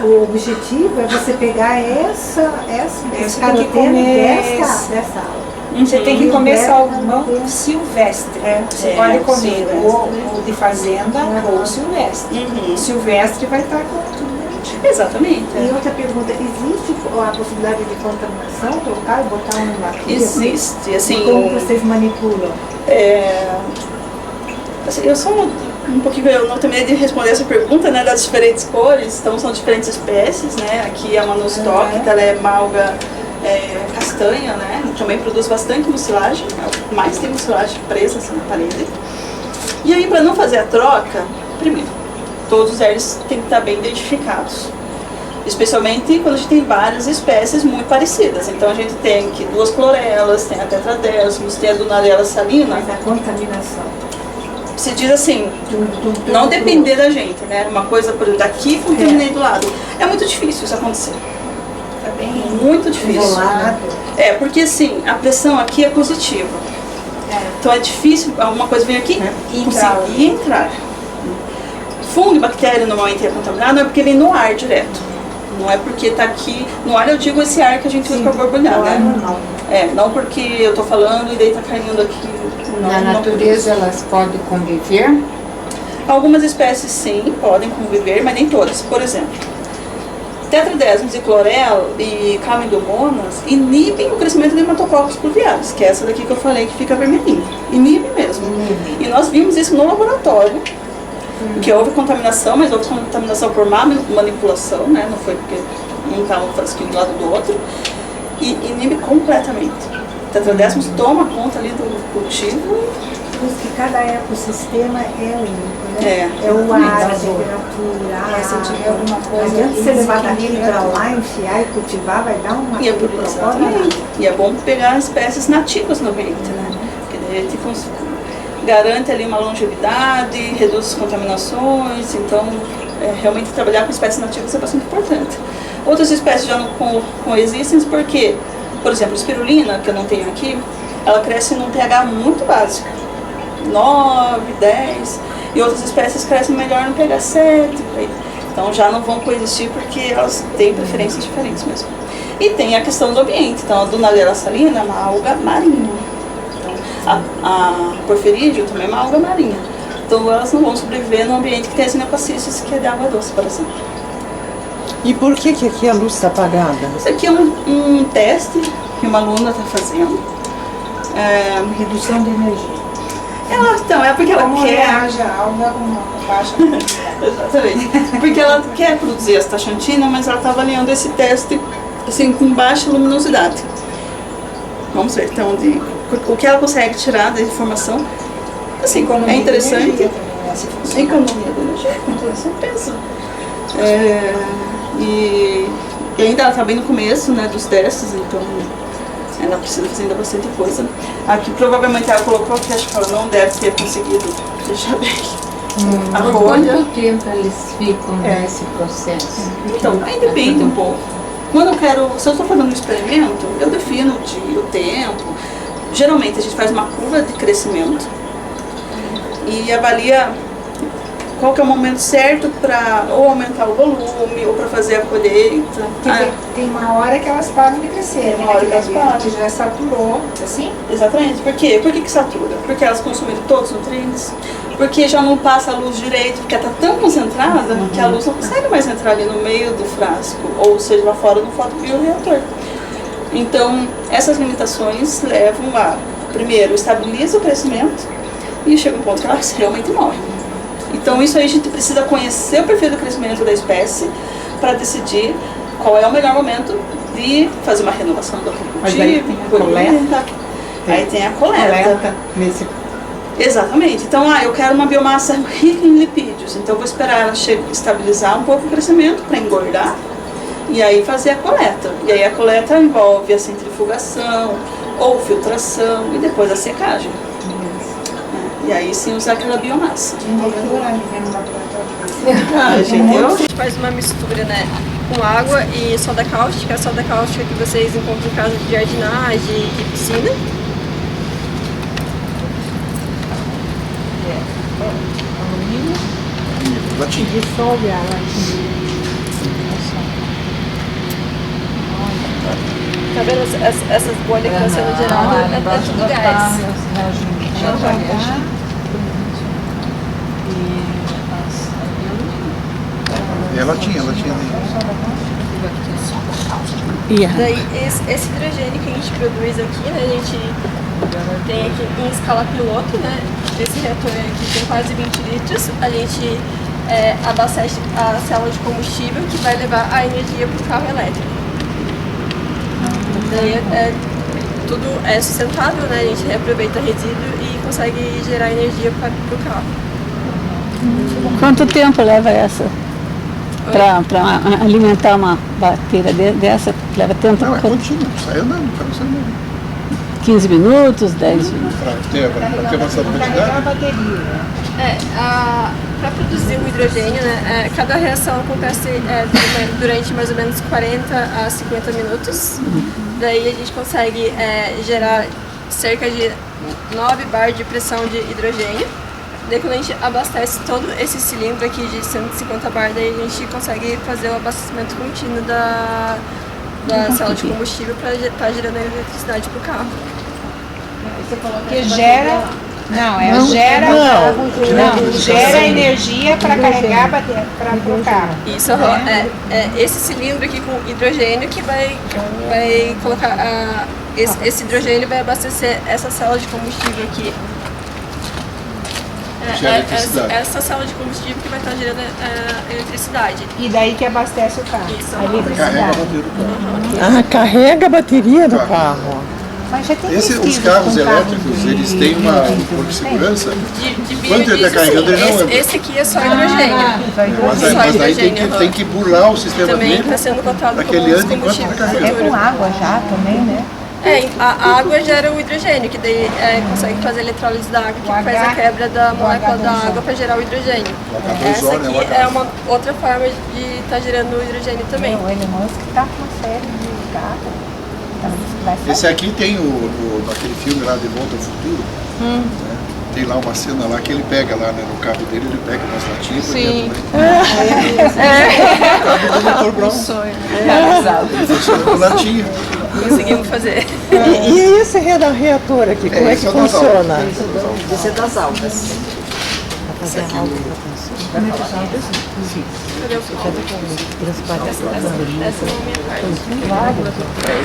o objetivo é você pegar esse caroteno dessa aula. Você tem que comer salmão silvestre. Você pode comer ou de fazenda ou silvestre. Silvestre vai estar com tudo bonitinho. Exatamente. E outra pergunta, existe a possibilidade de contaminação, trocar e botar um aqui? Existe, assim... Como vocês manipulam? Assim, eu sou um pouquinho, eu não terminei de responder essa pergunta, né, das diferentes cores, então são diferentes espécies, né, aqui é uma nostoc, ela é malga castanha, né, também produz bastante mucilagem, mais tem mucilagem presa assim, na parede. E aí, para não fazer a troca, primeiro, todos os erres têm que estar bem identificados, especialmente quando a gente tem várias espécies muito parecidas. Então a gente tem aqui 2 clorelas, tem a tetradesmos, tem a Dunaliella salina. Mas a contaminação? Se diz assim, não depender da gente, né? Uma coisa, por exemplo, daqui contaminei do lado. É muito difícil isso acontecer. Tá bem muito difícil. Porque assim, a pressão aqui é positiva. Então é difícil alguma coisa vir aqui e conseguir entrar. Fungo e bactéria normalmente é contaminado, não é porque vem no ar direto. Não é porque está aqui no ar, eu digo esse ar que a gente usa para borbulhar, né? Não porque eu estou falando e daí está caindo aqui. Na natureza elas podem conviver? Algumas espécies sim, podem conviver, mas nem todas. Por exemplo, tetradesmos e clorela e camidomonas inibem o crescimento de hematococcus pluvialis, que é essa daqui que eu falei que fica vermelhinha. Inibe mesmo. E nós vimos isso no laboratório, que houve contaminação, mas houve contaminação por má manipulação, né? Não foi porque um estava um frasquinho do lado do outro. E inibe completamente. Tetradesmos toma conta ali do cultivo. Porque cada ecossistema é único, né? É o ar, a temperatura, se tiver alguma coisa. Adianta você levar daqui para lá, enfiar e cultivar, vai dar uma E é bom pegar espécies nativas no ambiente, né? Porque daí a gente garante ali uma longevidade, reduz as contaminações, então realmente trabalhar com espécies nativas é bastante importante. Outras espécies já não coexistem porque, por exemplo, a espirulina, que eu não tenho aqui, ela cresce num pH muito básico, 9, 10, e outras espécies crescem melhor no pH 7, então já não vão coexistir porque elas têm preferências diferentes mesmo. E tem a questão do ambiente, então a Dunaliella salina é uma alga marinha, então, a porfirídeo também é uma alga marinha, então elas não vão sobreviver num ambiente que tem as neocacistes, que é de água doce, por exemplo. E por que aqui a luz está apagada? Isso aqui é um teste que uma aluna está fazendo. Redução de energia. É porque ela Como quer... reage a alga com baixa Exatamente. Porque ela quer produzir astaxantina, mas ela está avaliando esse teste assim, com baixa luminosidade. Vamos ver então o que ela consegue tirar da informação. Assim, é interessante. Economia de energia, com peso. E ainda ela está bem no começo, né, dos testes, então ela precisa fazer ainda bastante coisa. Aqui provavelmente ela colocou que acho que ela não deve ter conseguido deixar bem a folha. Quanto tempo eles ficam nesse processo? Então, aí depende um pouco. Quando eu quero, se eu estou fazendo um experimento, eu defino o dia, o tempo. Geralmente a gente faz uma curva de crescimento e avalia qual que é o momento certo para ou aumentar o volume ou para fazer a colheita. Tem uma hora que elas param de crescer, uma hora que elas param. Que já saturou, assim? Exatamente. Por quê? Por que satura? Porque elas consumiram todos os nutrientes, porque já não passa a luz direito, porque ela está tão concentrada que a luz não consegue mais entrar ali no meio do frasco, ou seja, lá fora no fotobioreator. Então, essas limitações levam a, primeiro, estabiliza o crescimento e chega um ponto que elas realmente morrem. Então, isso aí a gente precisa conhecer o perfil do crescimento da espécie para decidir qual é o melhor momento de fazer uma renovação do cultivo. Mas aí tem a coleta. Aí tem a coleta. Nesse... Exatamente. Então, eu quero uma biomassa rica em lipídios. Então, eu vou esperar ela estabilizar um pouco o crescimento para engordar. e aí fazer a coleta. E aí a coleta envolve a centrifugação ou filtração e depois a secagem. E aí sim usar aquela biomassa. A gente faz uma mistura, né, com água e soda cáustica. A soda cáustica que vocês encontram em casa de jardinagem e piscina. Latinha. Dissolve a latinha. Tá vendo essas bolhas que estão sendo geradas? É tudo gás. É latinha. Daí esse hidrogênio que a gente produz aqui, né, a gente tem aqui em escala piloto, né, esse reator aqui tem quase 20 litros, a gente abastece a célula de combustível que vai levar a energia para o carro elétrico. Daí tudo é sustentável, né, a gente reaproveita resíduo e consegue gerar energia para o carro. Quanto tempo leva essa? Para alimentar uma bateria dessa? Leva tempo? Não, é contínuo, sai andando, o carro sai andando. 15 minutos, 10 minutos? Para ter uma certa quantidade. Para produzir o hidrogênio, né, cada reação acontece durante mais ou menos 40 a 50 minutos. Daí a gente consegue gerar cerca de 9 bar de pressão de hidrogênio. Daí quando a gente abastece todo esse cilindro aqui de 150 bar, daí a gente consegue fazer o abastecimento contínuo da célula de combustível para estar gerando eletricidade para o carro. Que gera... gera energia para carregar para o carro. Isso, esse cilindro aqui com hidrogênio que vai colocar... esse hidrogênio vai abastecer essa célula de combustível aqui. Essa célula de combustível que vai estar gerando eletricidade. E daí que abastece o carro. Isso. A eletricidade. Carrega a bateria do carro. Mas já tem Os carros elétricos, eles têm uma por segurança. Quando ele está carregando, ele não é. Esse aqui é só hidrogênio. Mas daí tem que burlar o sistema também dele. Está sendo cotado para que ele ande enquanto está carregando. É com água já também, né? A água gera o hidrogênio, que daí consegue fazer a eletrólise da água, que faz a quebra da molécula da água para gerar o hidrogênio. Essa aqui é uma outra forma de estar gerando o hidrogênio também. O Elon Musk está com uma série de carros. Esse aqui tem aquele filme lá, De Volta ao Futuro. Né? Tem lá uma cena lá que ele pega lá, né, no carro dele, ele pega umas latinhas. Sim. O motor Brown. Ele funciona com latinha. Conseguimos fazer. E esse reator aqui, como é que funciona? Esse é das algas. Fazer a alga para funcionar.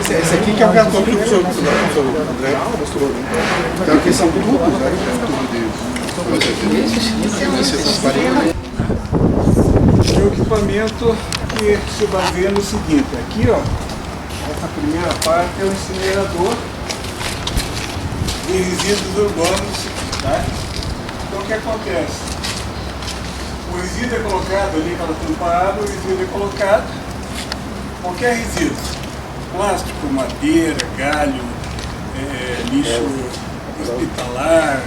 Esse aqui que é o reator que o professor André mostrou, né? Então aqui são tubos, né? É o equipamento que se baseia no seguinte, aqui ó, essa primeira parte é o incinerador de resíduos urbanos, tá? Então o que acontece? O resíduo é colocado ali, quando está parado, o resíduo é colocado, qualquer resíduo, plástico, madeira, galho, lixo hospitalar,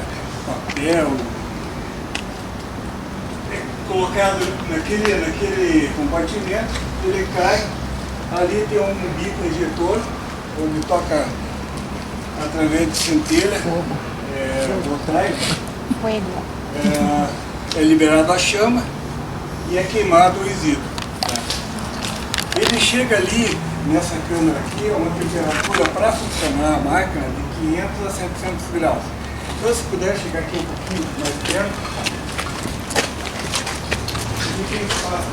papel, colocado naquele compartimento, ele cai, ali tem um bico injetor, onde toca através de centelha voltaica, é liberado a chama e é queimado o resíduo. Ele chega ali, nessa câmara aqui, a uma temperatura para funcionar a máquina de 500 a 700 graus. Então se puder chegar aqui um pouquinho mais perto, o que a gente faz?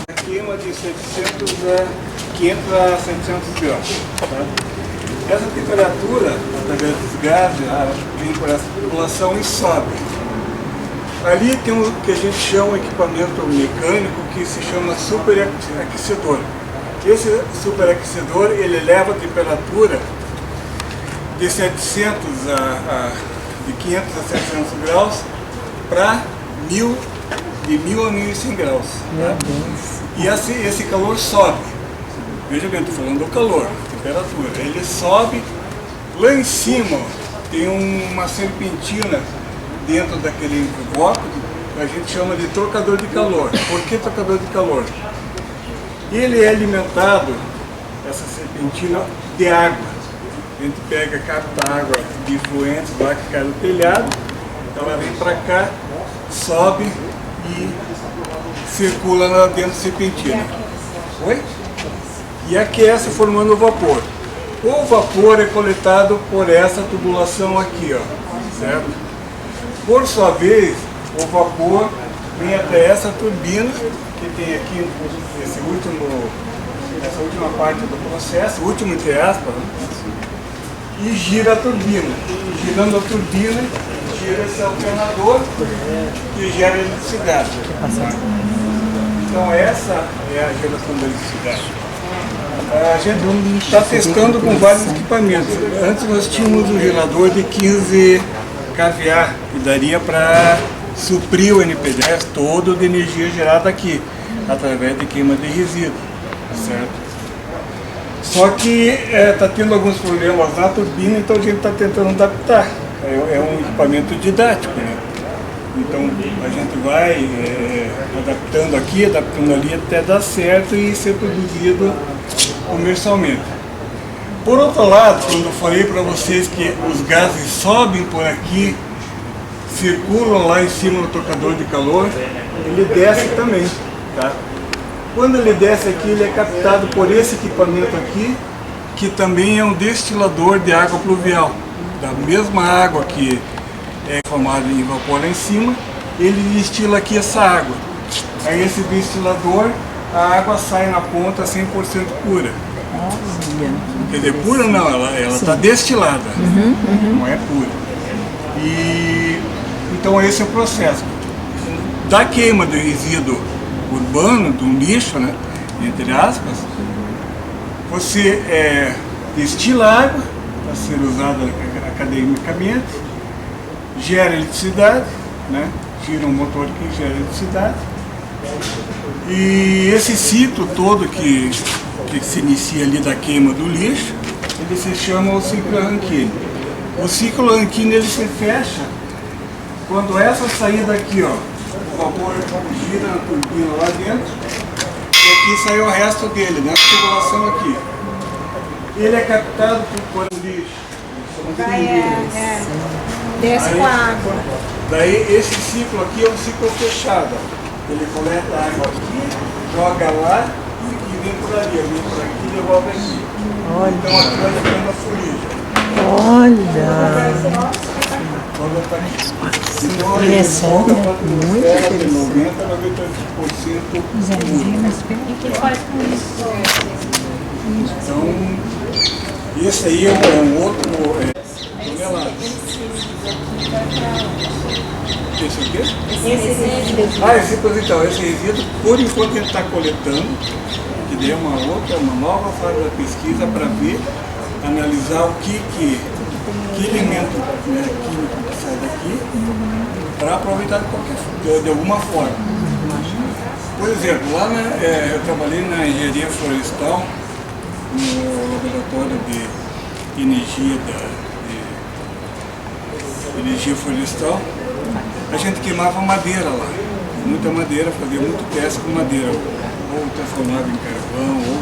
A queima de 500 a 700 graus. Tá? Essa temperatura, através dos gases, vem por essa tubulação e sobe. Ali tem o que a gente chama de equipamento mecânico que se chama superaquecedor. Esse superaquecedor ele eleva a temperatura de 500 a 700 graus para de 1000 a 1100 graus. Tá? E esse calor sobe. Veja bem, estou falando do calor, temperatura. Ele sobe lá em cima, tem uma serpentina dentro daquele invólucro, a gente chama de trocador de calor. Por que trocador de calor? Ele é alimentado, essa serpentina, de água. A gente pega, capta água de efluentes lá que cai do telhado, ela vem para cá, sobe e circula lá dentro da serpentina. Oi? E aquece formando o vapor. O vapor é coletado por essa tubulação aqui, ó, certo? Por sua vez, o vapor vem até essa turbina que tem aqui essa última parte do processo, último entre aspas, né? E gira a turbina. Girando a turbina, gira esse alternador que gera eletricidade. Então essa é a geração da eletricidade. A gente está testando com vários equipamentos. Antes nós tínhamos um gerador de 15 kVA, que daria para suprir o NP10 todo de energia gerada aqui, através de queima de resíduo, certo? Só que está tendo alguns problemas na turbina, então a gente está tentando adaptar. É um equipamento didático, né? Então a gente vai adaptando aqui, adaptando ali até dar certo e ser produzido comercialmente. Por outro lado, quando eu falei para vocês que os gases sobem por aqui, circulam lá em cima no trocador de calor, ele desce também, tá? Quando ele desce aqui, ele é captado por esse equipamento aqui, que também é um destilador de água pluvial. Da mesma água que é formada em vapor lá em cima, ele destila aqui essa água. Aí esse destilador, a água sai na ponta 100% pura. Quer dizer, pura não, ela está destilada, não é pura. E então esse é o processo. Da queima do resíduo urbano, do lixo, né, entre aspas, você destila água para ser usada academicamente, gera eletricidade, né, gira um motor que gera eletricidade, e esse ciclo todo que se inicia ali da queima do lixo, ele se chama o ciclo Rankine. O ciclo Rankine ele se fecha quando essa saída aqui, ó, o vapor gira na turbina lá dentro, e aqui sai o resto dele, nessa tubulação aqui. Ele é captado por lixo. Desce com a água. Daí esse ciclo aqui é um ciclo fechado. Ele coleta a água aqui, joga lá e vem por ali, vem por aqui e devolve aqui. Olha. Então aqui vai ficando a fuligem. Olha! É sério? Muito interessante. 90% O que faz com isso? Então, esse aí é um outro tonelada. Esse o quê? Esse resíduo, por enquanto ele está coletando, que daí é uma nova fase da pesquisa para ver, analisar o que elemento, né, químico que sai daqui, para aproveitar de alguma forma. Por exemplo, lá eu trabalhei na engenharia florestal, no laboratório de energia florestal. A gente queimava madeira lá, muita madeira, fazia muito teste com madeira, ou transformava em carvão, ou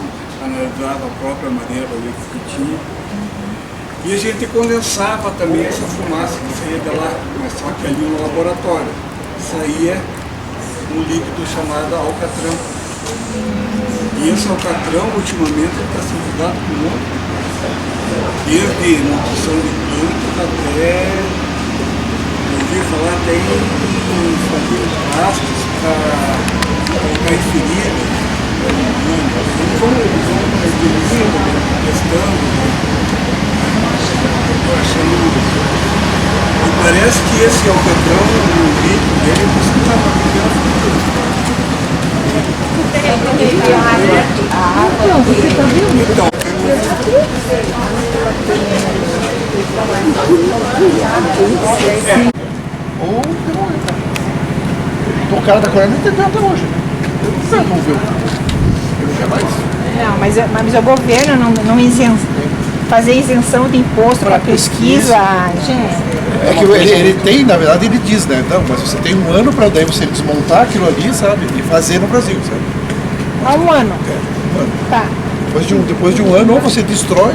analisava a própria madeira para ver o que tinha. E a gente condensava também essa fumaça que saía de lá, mas só que ali no laboratório saía um líquido chamado alcatrão. E esse alcatrão, ultimamente, está sendo usado por muito, desde nutrição de plantas até, eu ouvi falar, até em fazer plásticos para colocar em feridas. Vamos testando. E parece que esse alcatrão, o líquido dele, você está O cara da Coreia não entendeu até hoje, né? Ele não desenvolveu. Ele não quer mais. Não, mas o governo não fazer isenção de imposto para pesquisa, gente. É que ele tem, na verdade, ele diz, né? Então, mas você tem um ano para daí você desmontar aquilo ali, sabe? E fazer no Brasil, sabe? Há um ano. Um ano. Tá. Depois de um ano, ou você destrói,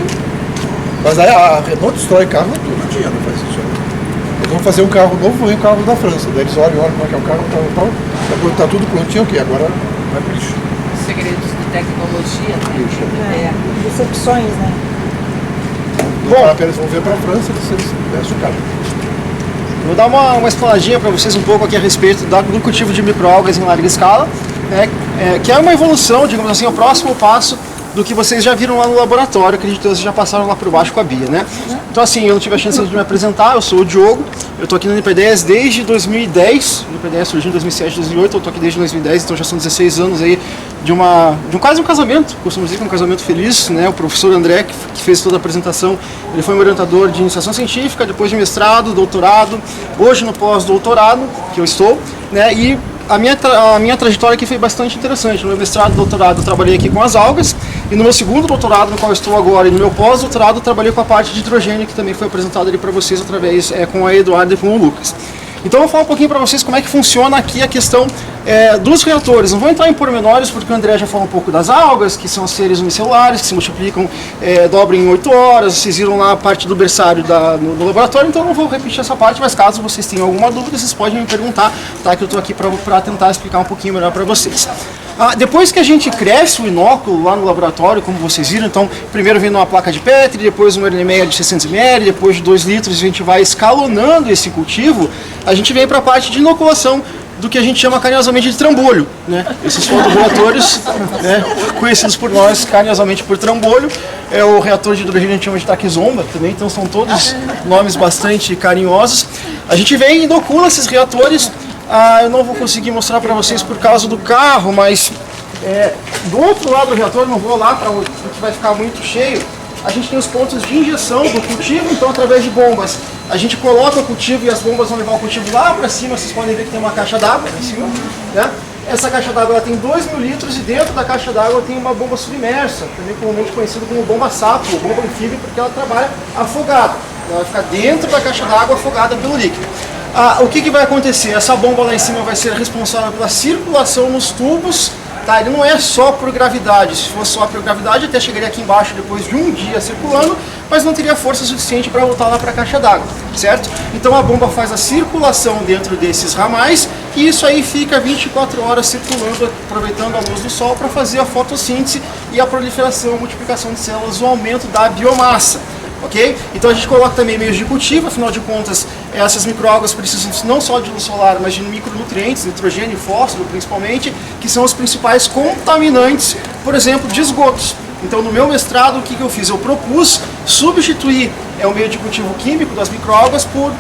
mas aí a Renault destrói carro todo dia, não faz isso. Eles vão fazer um carro novo, vem o carro da França. Daí eles olham como é que é o carro, tal. Depois tá tudo prontinho, ok, agora vai pro lixo. Segredos de tecnologia, né? Decepções, né? Bom, eles vão ver para a França se eles vestem o carro. Vou dar uma explanadinha para vocês um pouco aqui a respeito do cultivo de microalgas em larga escala, né, que é uma evolução, digamos assim, o próximo passo do que vocês já viram lá no laboratório, acredito que vocês já passaram lá por baixo com a Bia, né? Então assim, eu não tive a chance de me apresentar, eu sou o Diogo, eu estou aqui no NP10 desde 2010, o NP10 surgiu em 2007, 2008, eu estou aqui desde 2010, então já são 16 anos aí de quase um casamento, costumo dizer que é um casamento feliz, né? O professor André, que fez toda a apresentação, ele foi meu orientador de iniciação científica, depois de mestrado, doutorado, hoje no pós-doutorado, que eu estou, né? E a minha trajetória aqui foi bastante interessante. No meu mestrado e doutorado eu trabalhei aqui com as algas, e no meu segundo doutorado, no qual eu estou agora, e no meu pós-doutorado eu trabalhei com a parte de hidrogênio, que também foi apresentada ali para vocês através com a Eduarda e com o Lucas. Então eu vou falar um pouquinho para vocês como é que funciona aqui a questão dos reatores. Não vou entrar em pormenores porque o André já falou um pouco das algas, que são seres unicelulares, que se multiplicam, dobram em 8 horas, vocês viram lá a parte do berçário no laboratório, então eu não vou repetir essa parte, mas caso vocês tenham alguma dúvida, vocês podem me perguntar, tá? Que eu estou aqui para tentar explicar um pouquinho melhor para vocês. Depois que a gente cresce o inóculo lá no laboratório, como vocês viram, então primeiro vem numa placa de Petri, depois um RNMR de 600 ml, depois de 2 litros a gente vai escalonando esse cultivo, a gente vem para a parte de inoculação do que a gente chama carinhosamente de trambolho, né? Esses fotoreatores, né, conhecidos por nós carinhosamente por trambolho, é o reator de hidrogênio que a gente chama de taquizomba também, então são todos nomes bastante carinhosos. A gente vem e inocula esses reatores. Eu não vou conseguir mostrar para vocês por causa do carro, mas do outro lado do reator, não vou lá porque vai ficar muito cheio, a gente tem os pontos de injeção do cultivo, então através de bombas a gente coloca o cultivo e as bombas vão levar o cultivo lá para cima. Vocês podem ver que tem uma caixa d'água lá em cima, né? Essa caixa d'água tem 2.000 litros e dentro da caixa d'água tem uma bomba submersa, também comumente conhecida como bomba sapo, ou bomba anfíbia, porque ela trabalha afogada. Ela vai ficar dentro da caixa d'água afogada pelo líquido. O que vai acontecer? Essa bomba lá em cima vai ser responsável pela circulação nos tubos. Tá? Ele não é só por gravidade, se fosse só por gravidade até chegaria aqui embaixo depois de um dia circulando, mas não teria força suficiente para voltar lá para a caixa d'água, certo? Então a bomba faz a circulação dentro desses ramais e isso aí fica 24 horas circulando, aproveitando a luz do sol para fazer a fotossíntese e a proliferação, a multiplicação de células, o aumento da biomassa. Ok? Então a gente coloca também meios de cultivo, afinal de contas essas microalgas precisam não só de luz solar, mas de micronutrientes, nitrogênio e fósforo principalmente, que são os principais contaminantes, por exemplo, de esgotos. Então no meu mestrado o que eu fiz? Eu propus substituir o meio de cultivo químico das microalgas por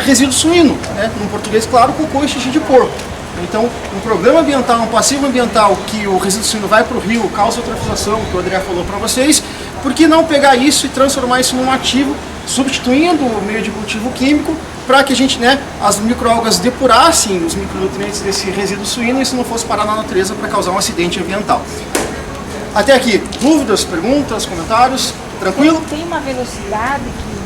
resíduo suíno, né? No português claro, cocô e xixi de porco. Então, um programa ambiental, um passivo ambiental que o resíduo suíno vai para o rio, causa eutrofização, que o André falou para vocês, por que não pegar isso e transformar isso num ativo, substituindo o meio de cultivo químico, para que a gente, as microalgas depurassem os micronutrientes desse resíduo suíno e isso não fosse parar na natureza para causar um acidente ambiental. Até aqui, dúvidas, perguntas, comentários? Tranquilo? Tem uma velocidade que...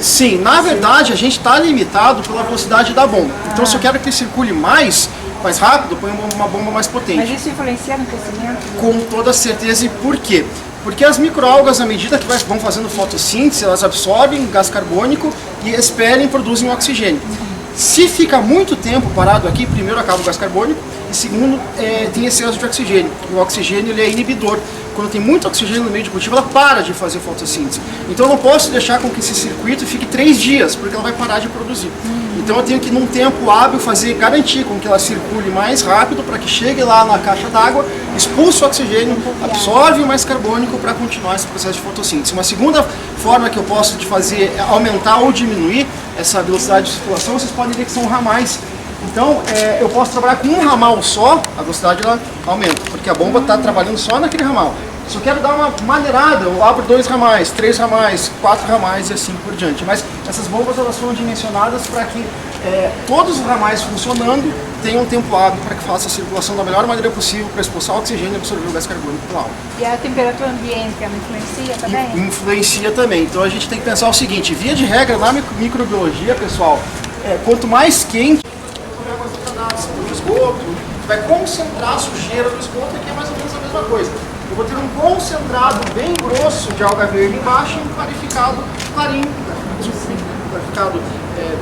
Sim, na verdade a gente está limitado pela velocidade da bomba. Então se eu quero que ele circule mais rápido, eu ponho uma bomba mais potente. Mas isso influencia no crescimento? Com toda certeza. E por quê? Porque as microalgas, à medida que vão fazendo fotossíntese, elas absorvem gás carbônico e expelem e produzem oxigênio. Se fica muito tempo parado aqui, primeiro acaba o gás carbônico e segundo tem excesso de oxigênio. O oxigênio ele é inibidor. Quando tem muito oxigênio no meio de cultivo, ela para de fazer fotossíntese. Então eu não posso deixar com que esse circuito fique 3 dias, porque ela vai parar de produzir. Então eu tenho que, num tempo hábil, garantir com que ela circule mais rápido para que chegue lá na caixa d'água, expulse o oxigênio, absorve mais carbônico para continuar esse processo de fotossíntese. Uma segunda forma que eu posso fazer aumentar ou diminuir essa velocidade de circulação, vocês podem ver que são ramais. Então, eu posso trabalhar com um ramal só, a velocidade ela aumenta, porque a bomba está trabalhando só naquele ramal. Se eu quero dar uma maneirada, eu abro 2 ramais, 3 ramais, 4 ramais e assim por diante. Mas essas bombas elas foram dimensionadas para que todos os ramais funcionando tenham um tempo hábil para que faça a circulação da melhor maneira possível para expulsar o oxigênio e absorver o gás carbônico pelo ar. E a temperatura ambiente, ela influencia também? Influencia também. Então a gente tem que pensar o seguinte, via de regra na microbiologia, pessoal, quanto mais quente, o esgoto vai concentrar a sujeira do esgoto, aqui é mais ou menos a mesma coisa. Eu vou ter um concentrado bem grosso de alga verde embaixo e um clarificado clarinho, clarificado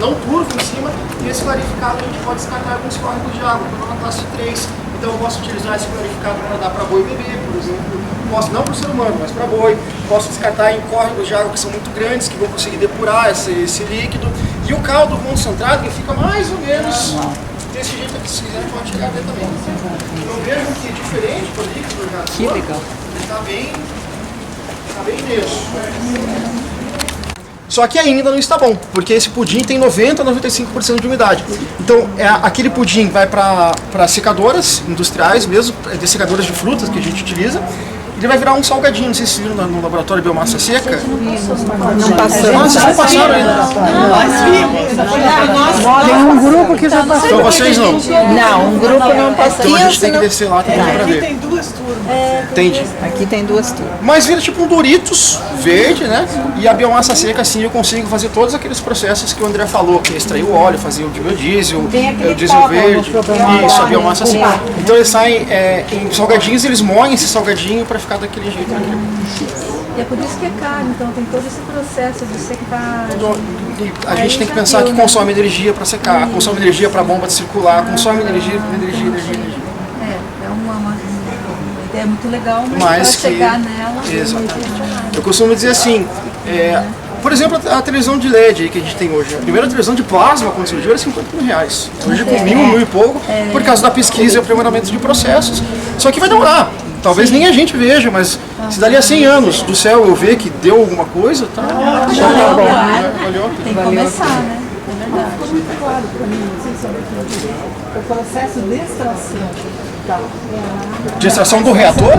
não turvo em cima, e esse clarificado a gente pode descartar alguns córregos de água, estou na classe 3, então eu posso utilizar esse clarificado para dar para boi beber, por exemplo, posso, não para o ser humano, mas para boi, posso descartar em córregos de água que são muito grandes, que vão conseguir depurar esse líquido, e o caldo concentrado que fica mais ou menos desse jeito aqui, se quiser pode chegar a ver também. Então vejam que diferente do líquido do reator, que legal. Ele está bem nisso. Só que ainda não está bom, porque esse pudim tem 90% a 95% de umidade. Então, aquele pudim vai para secadoras industriais mesmo, dessecadoras de frutas que a gente utiliza. Ele vai virar um salgadinho, não sei se vocês viram no laboratório de biomassa seca. Não passamos. Vocês não passaram ainda. Tem um grupo que já passou. Então vocês não? Não, um grupo não passou. Então a gente tem que descer lá também para Aqui ver. tem 2 turmas. Entendi. Aqui tem 2 turmas. Mas vira tipo um Doritos verde, né? E a biomassa seca, assim, eu consigo fazer todos aqueles processos que o André falou, que é extrair o óleo, fazer o biodiesel, o diesel verde, isso, a biomassa seca. Então eles saem em salgadinhos, eles moem esse salgadinho para ficar daquele jeito. E é por isso que é caro, então tem todo esse processo de secagem. A gente tem que pensar que consome energia para secar, consome energia para a bomba de circular, consome energia. É uma ideia muito legal, mas para chegar nela... Exatamente. Eu costumo dizer assim, por exemplo, a televisão de LED aí que a gente tem hoje. A primeira televisão de plasma, quando surgiu, era R$50 mil. Hoje com mil e pouco, por causa da pesquisa e aprimoramento de processos. Só que vai demorar. Talvez nem a gente veja, mas se dali a 100 anos do céu eu ver que deu alguma coisa, tá? Valeu. Tem que começar, né? É verdade. Ficou muito claro para mim, não sei se é o processo de extração. De extração do reator?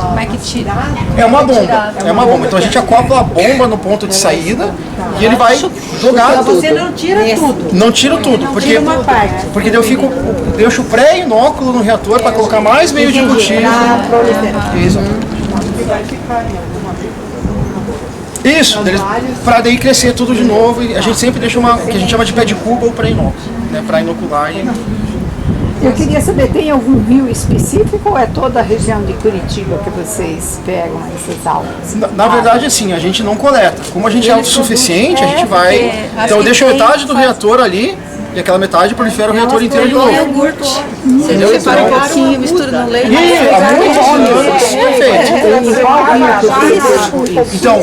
Como é que tirar? É uma bomba. Então a gente acopla a bomba no ponto de saída e ele vai jogar tudo. Você não tira tudo. Não tiro tudo, porque daí eu deixo o pré-inóculo no reator para colocar mais meio de cultivo. Isso, para daí crescer tudo de novo e a gente sempre deixa que a gente chama de pé de cuba ou pré-inóculo, né, para inocular. Eu queria saber, tem algum rio específico ou é toda a região de Curitiba que vocês pegam essas algas? Na verdade, assim, a gente não coleta. Como a gente é autossuficiente, a gente vai... Então eu deixo metade do reator ali e aquela metade prolifera o reator inteiro de novo. Você separa um pouquinho, mistura no leite. Há muitos anos, perfeito. Então,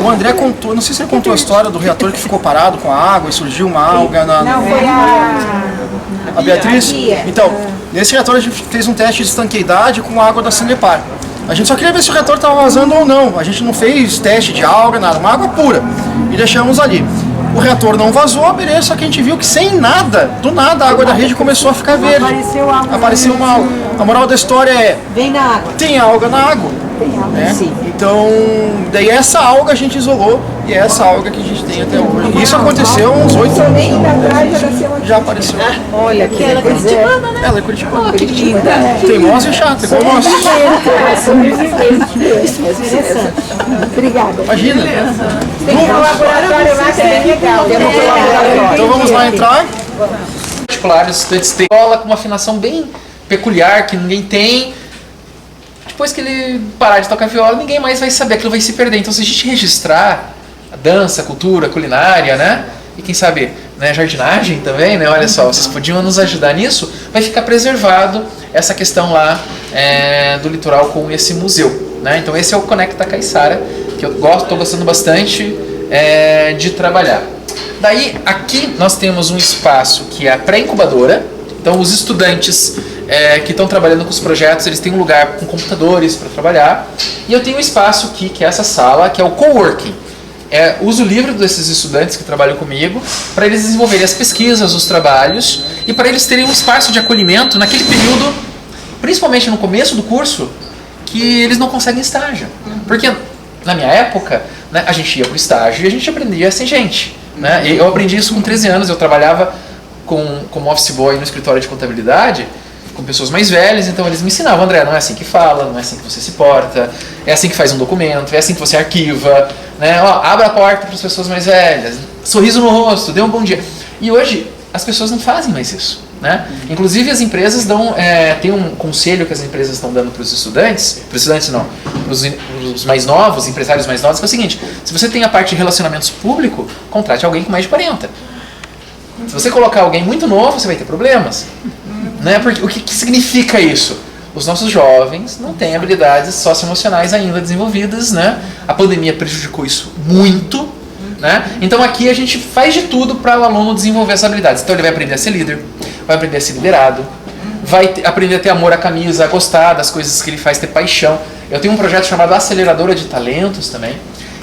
o André contou, não sei se ele contou a história do reator que ficou parado com a água e surgiu uma alga na... Não, foi a Beatriz? Então, nesse reator a gente fez um teste de estanqueidade com a água da Sanepar. A gente só queria ver se o reator estava vazando ou não. A gente não fez teste de alga, nada, uma água pura. E deixamos ali. O reator não vazou, beleza, só que a gente viu que sem nada, do nada, a água da rede começou a ficar verde. Apareceu uma alga. A moral da história é... Vem na água. Tem alga na água. Sim. Então, daí essa alga a gente isolou e é essa alga que a gente tem até hoje. Isso aconteceu uns 8 anos. Já apareceu. Olha, que ela é curitibana, né? Ela é curitibana. Oh, que linda. Teimosa e chata, igual nós. Interessante. Obrigada. Imagina. Tem um laboratório lá que é bem legal. Então vamos lá entrar. Particulares, estudantes têm escola com uma afinação bem peculiar que ninguém tem. Depois que ele parar de tocar viola, ninguém mais vai saber, aquilo vai se perder. Então, se a gente registrar a dança, a cultura, a culinária, né? E quem sabe, né, jardinagem também, né? Olha só, vocês podiam nos ajudar nisso, vai ficar preservado essa questão lá do litoral com esse museu, né? Então, esse é o Conecta Caiçara, que eu estou gostando bastante de trabalhar. Daí, aqui nós temos um espaço que é a pré-incubadora. Então, os estudantes que estão trabalhando com os projetos, eles têm um lugar com computadores para trabalhar. E eu tenho um espaço aqui, que é essa sala, que é o coworking. Uso livre desses estudantes que trabalham comigo, para eles desenvolverem as pesquisas, os trabalhos, e para eles terem um espaço de acolhimento naquele período, principalmente no começo do curso, que eles não conseguem estágio. Porque na minha época, né, a gente ia pro estágio e a gente aprendia sem gente. Né? Eu aprendi isso com 13 anos, eu trabalhava como office boy no escritório de contabilidade, com pessoas mais velhas, então eles me ensinavam, André, não é assim que fala, não é assim que você se porta, é assim que faz um documento, é assim que você arquiva, né? Ó, abra a porta para as pessoas mais velhas, sorriso no rosto, dê um bom dia. E hoje as pessoas não fazem mais isso, né? Inclusive as empresas dão, tem um conselho que as empresas estão dando para os estudantes não, para os mais novos, empresários mais novos, que é o seguinte: se você tem a parte de relacionamentos público, contrate alguém com mais de 40. Se você colocar alguém muito novo, você vai ter problemas. Né? Porque, o que significa isso? Os nossos jovens não têm habilidades socioemocionais ainda desenvolvidas, né? A pandemia prejudicou isso muito, né? Então aqui a gente faz de tudo para o aluno desenvolver essas habilidades. Então ele vai aprender a ser líder, vai aprender a ser liderado, vai aprender a ter amor à camisa, a gostar das coisas que ele faz, ter paixão. Eu tenho um projeto chamado Aceleradora de Talentos também.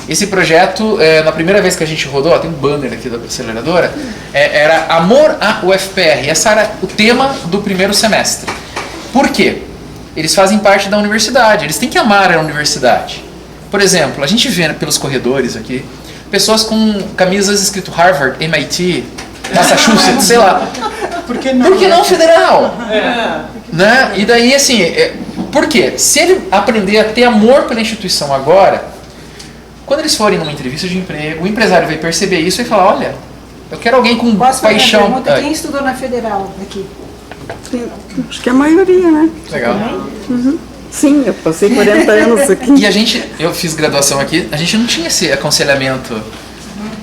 Esse projeto, na primeira vez que a gente rodou, tem um banner aqui da aceleradora, era Amor à UFPR. Esse era o tema do primeiro semestre. Por quê? Eles fazem parte da universidade, eles têm que amar a universidade. Por exemplo, a gente vê pelos corredores aqui, pessoas com camisas escrito Harvard, MIT, Massachusetts, sei lá. Por que não federal? Né? E daí, assim, por quê? Se ele aprender a ter amor pela instituição agora, quando eles forem numa entrevista de emprego, o empresário vai perceber isso e falar, olha, eu quero alguém com paixão. Pergunta, quem estudou na Federal aqui? Acho que a maioria, né? Legal. Uhum. Sim, eu passei 40 anos aqui. E eu fiz graduação aqui, a gente não tinha esse aconselhamento.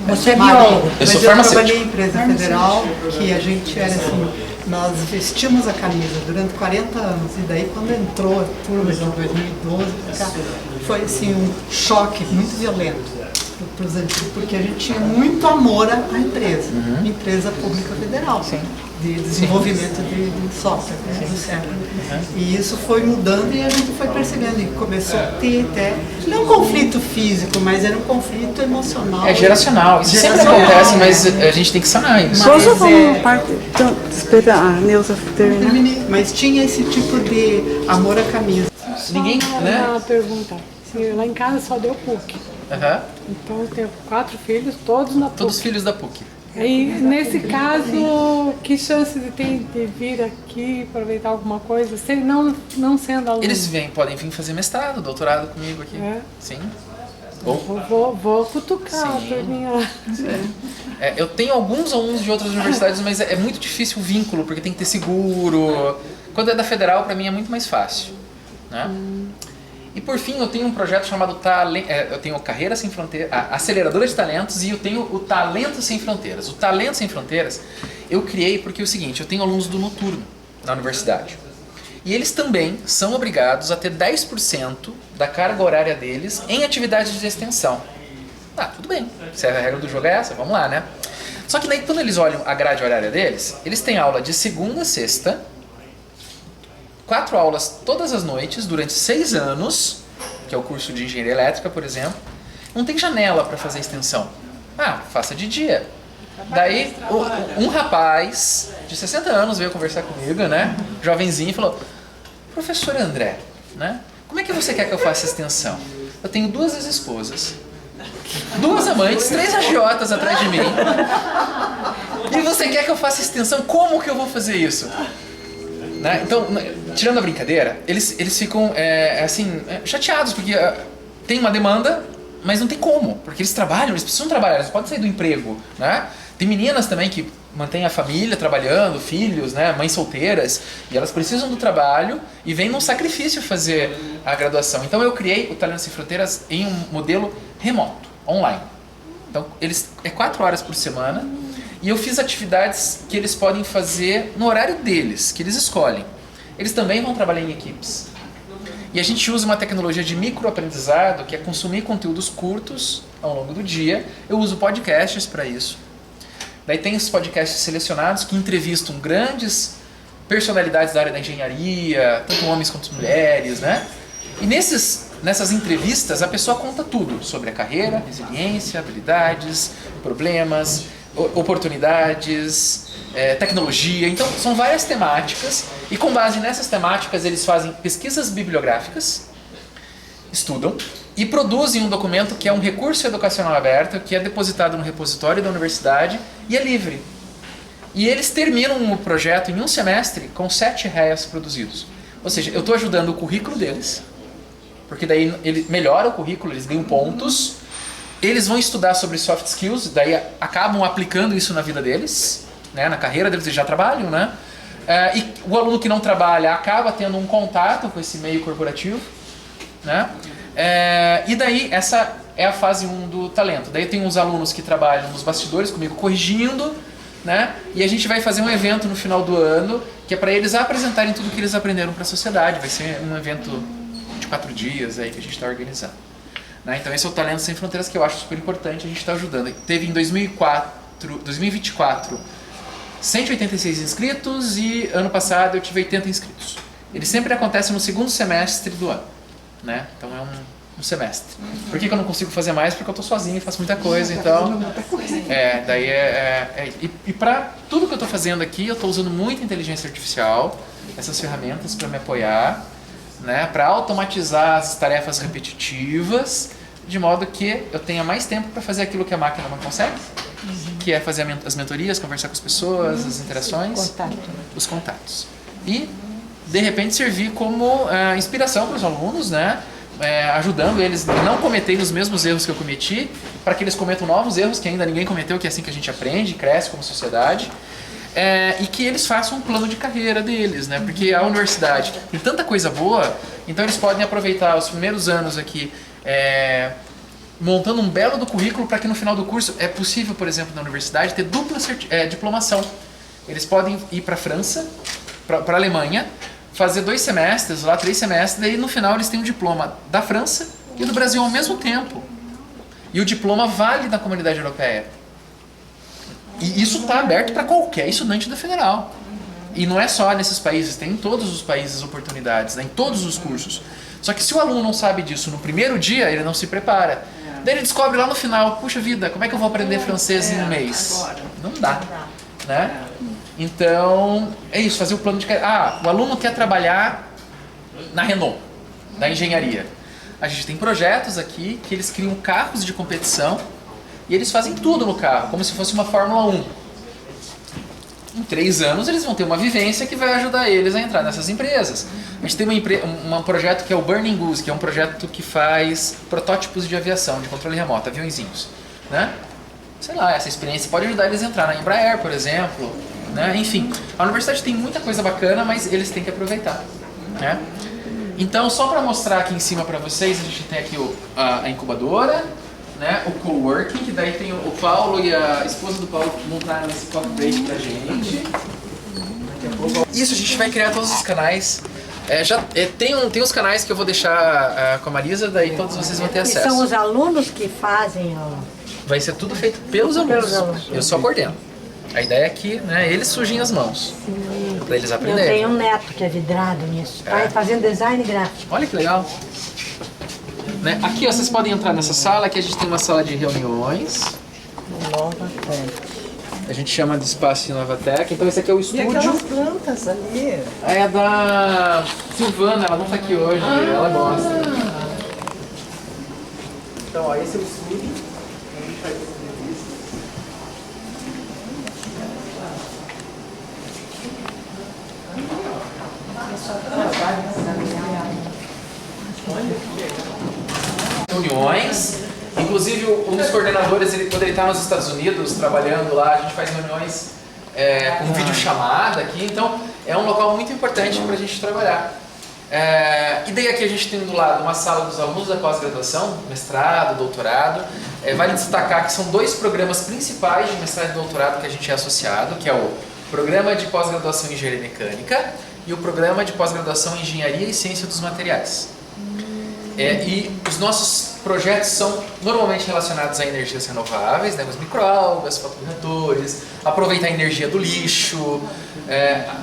Você é biólogo. Eu sou farmacêutico. Eu trabalhei em empresa federal, que a gente era assim, nós vestimos a camisa durante 40 anos, e daí quando entrou a turma de 2012, foi assim um choque muito violento para os antigos, porque a gente tinha muito amor à empresa, empresa pública federal, de desenvolvimento de software, né, do século. E isso foi mudando e a gente foi percebendo, e começou a ter até, não um conflito físico, mas era um conflito emocional. É geracional, isso sempre acontece, mas a gente tem que sanar isso. Posso falar uma parte? Então, espera a Neuza terminar. Mas tinha esse tipo de amor à camisa. Ninguém, né? Uma pergunta. Lá em casa só deu PUC. Então eu tenho 4 filhos, todos na PUC. Todos filhos da PUC. E nesse caso, que chance de ter de vir aqui, aproveitar alguma coisa, se não sendo aluno? Eles podem vir fazer mestrado, doutorado comigo aqui. Sim. Vou cutucar a turminha lá. Eu tenho alguns alunos de outras universidades, mas é muito difícil o vínculo, porque tem que ter seguro. Quando é da federal, para mim é muito mais fácil. Né? E por fim, eu tenho um projeto chamado eu tenho Carreira Sem Fronteiras, a Aceleradora de Talentos, e eu tenho o Talento Sem Fronteiras. O Talento Sem Fronteiras eu criei porque é o seguinte: eu tenho alunos do noturno na universidade. E eles também são obrigados a ter 10% da carga horária deles em atividades de extensão. Tudo bem, se a regra do jogo é essa, vamos lá, né? Só que daí, quando eles olham a grade horária deles, eles têm aula de segunda a sexta, 4 aulas todas as noites, durante 6 anos, que é o curso de engenharia elétrica, por exemplo. Não tem janela para fazer extensão. Faça de dia. Daí, um rapaz de 60 anos veio conversar comigo, né? Jovenzinho, e falou: professor André, né? Como é que você quer que eu faça extensão? Eu tenho 2 ex-esposas, 2 amantes, 3 agiotas atrás de mim. E você quer que eu faça extensão? Como que eu vou fazer isso? Né? Então, tirando a brincadeira, eles ficam chateados, porque tem uma demanda, mas não tem como, porque eles trabalham, eles precisam trabalhar, eles podem sair do emprego. Né? Tem meninas também que mantêm a família trabalhando, filhos, né? Mães solteiras, e elas precisam do trabalho e vem num sacrifício fazer a graduação. Então eu criei o Talento Sem Fronteiras em um modelo remoto, online. Então é 4 horas por semana. E eu fiz atividades que eles podem fazer no horário deles, que eles escolhem. Eles também vão trabalhar em equipes. E a gente usa uma tecnologia de microaprendizado, que é consumir conteúdos curtos ao longo do dia. Eu uso podcasts para isso. Daí tem os podcasts selecionados que entrevistam grandes personalidades da área da engenharia, tanto homens quanto mulheres, né? E nessas entrevistas a pessoa conta tudo sobre a carreira, resiliência, habilidades, problemas, oportunidades, tecnologia. Então são várias temáticas, e com base nessas temáticas eles fazem pesquisas bibliográficas estudam e produzem um documento que é um recurso educacional aberto, que é depositado no repositório da universidade e é livre. E eles terminam o projeto em um semestre com 7 REAs produzidos. Ou seja, eu estou ajudando o currículo deles, porque daí ele melhora o currículo, eles ganham pontos, eles vão estudar sobre soft skills, daí acabam aplicando isso na vida deles, né, na carreira deles, eles já trabalham, né? E o aluno que não trabalha acaba tendo um contato com esse meio corporativo, né? E daí essa é a fase 1 do talento. Daí tem uns alunos que trabalham nos bastidores comigo corrigindo, né? E a gente vai fazer um evento no final do ano que é para eles apresentarem tudo que eles aprenderam para a sociedade. Vai ser um evento de 4 dias aí que a gente está organizando, né? Então esse é o Talento Sem Fronteiras, que eu acho super importante, a gente está ajudando. Teve em 2024 186 inscritos e ano passado eu tive 80 inscritos. Ele sempre acontece no segundo semestre do ano, né? Então é um semestre. Por que eu não consigo fazer mais? Porque eu estou sozinho e faço muita coisa, então... E para tudo que eu estou fazendo aqui, eu estou usando muita inteligência artificial, essas ferramentas para me apoiar, né? Para automatizar as tarefas repetitivas, de modo que eu tenha mais tempo para fazer aquilo que a máquina não consegue, que é fazer as mentorias, conversar com as pessoas, as interações, os contatos. E, de repente, servir como inspiração para os alunos, né? Ajudando eles a não cometerem os mesmos erros que eu cometi, para que eles cometam novos erros que ainda ninguém cometeu, que é assim que a gente aprende, cresce como sociedade, e que eles façam um plano de carreira deles, né? Porque a universidade tem tanta coisa boa, então eles podem aproveitar os primeiros anos aqui montando um belo do currículo, para que no final do curso é possível, por exemplo, na universidade ter dupla diplomação. Eles podem ir para a França, para a Alemanha, fazer 2 semestres, lá 3 semestres, daí no final eles têm um diploma da França e do Brasil ao mesmo tempo. E o diploma vale na comunidade europeia. E isso está aberto para qualquer estudante da Federal. E não é só nesses países, tem em todos os países oportunidades, né, em todos os cursos. Só que se o aluno não sabe disso no primeiro dia, ele não se prepara. Daí ele descobre lá no final, puxa vida, como é que eu vou aprender francês em um mês? Não dá, né? Então, é isso, fazer o plano de carreira. O aluno quer trabalhar na Renault, da engenharia. A gente tem projetos aqui que eles criam carros de competição e eles fazem tudo no carro, como se fosse uma Fórmula 1. Em 3 anos eles vão ter uma vivência que vai ajudar eles a entrar nessas empresas. A gente tem um projeto que é o Burning Goose, que é um projeto que faz protótipos de aviação, de controle remoto, aviõezinhos, né? Sei lá, essa experiência pode ajudar eles a entrar na Embraer, por exemplo, né? Enfim, a universidade tem muita coisa bacana, mas eles têm que aproveitar, né? Então, só para mostrar aqui em cima para vocês, a gente tem aqui a incubadora, né? O coworking, que daí tem o Paulo e a esposa do Paulo que montaram esse cockpit pra gente. Isso, a gente vai criar todos os canais. Tem os canais que eu vou deixar com a Marisa, daí todos vocês vão ter acesso. E são os alunos que fazem Vai ser tudo feito pelos alunos. Eu só coordeno. A ideia é que, né, eles sujem as mãos. Para eles aprenderem. Eu tenho um neto que é vidrado nisso. Vai fazendo design gráfico. Olha que legal. Né? Aqui, ó, vocês podem entrar nessa sala. Aqui a gente tem uma sala de reuniões. Novatec. A gente chama de espaço de Novatec. Então esse aqui é o estúdio. E aquelas plantas ali? É da Silvana, ela não tá aqui hoje, ela gosta. Então, ó, esse é o estúdio. A gente vai fazer entrevistas. Reuniões, inclusive um dos coordenadores, quando ele está nos Estados Unidos trabalhando lá, a gente faz reuniões com videochamada aqui, então é um local muito importante para a gente trabalhar. E daí aqui a gente tem do lado uma sala dos alunos da pós-graduação, mestrado, doutorado. Vale destacar que são 2 programas principais de mestrado e doutorado que a gente é associado, que é o Programa de Pós-Graduação em Engenharia Mecânica e o Programa de Pós-Graduação em Engenharia e Ciência dos Materiais. E os nossos projetos são normalmente relacionados a energias renováveis, né, os microalgas, fotoreatores, aproveitar a energia do lixo,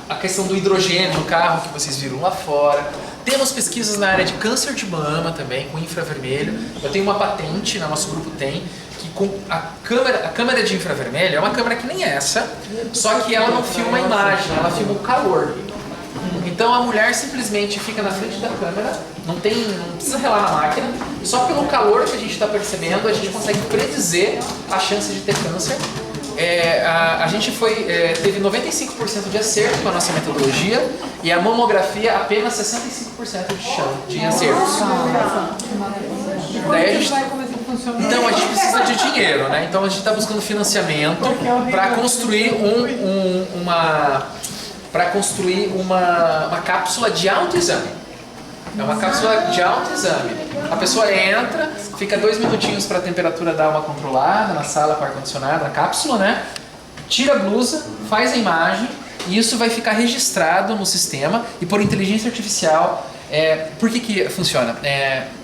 a questão do hidrogênio no carro que vocês viram lá fora. Temos pesquisas na área de câncer de mama também, com infravermelho. Eu tenho uma patente, no nosso grupo tem, que com a câmera de infravermelho é uma câmera que nem essa, só que ela não filma a imagem, ela filma o calor. Então a mulher simplesmente fica na frente da câmera, não precisa relar na máquina, só pelo calor que a gente está percebendo a gente consegue predizer a chance de ter câncer. A gente teve 95% de acerto com a nossa metodologia e a mamografia apenas 65% de acertos. Daí a gente, então a gente precisa de dinheiro, né? Então a gente está buscando financiamento para construir uma cápsula de autoexame. É uma cápsula de autoexame. A pessoa entra, fica 2 minutinhos para a temperatura dar uma controlada na sala com ar-condicionado, na cápsula, né? Tira a blusa, faz a imagem e isso vai ficar registrado no sistema e por inteligência artificial. Por que funciona?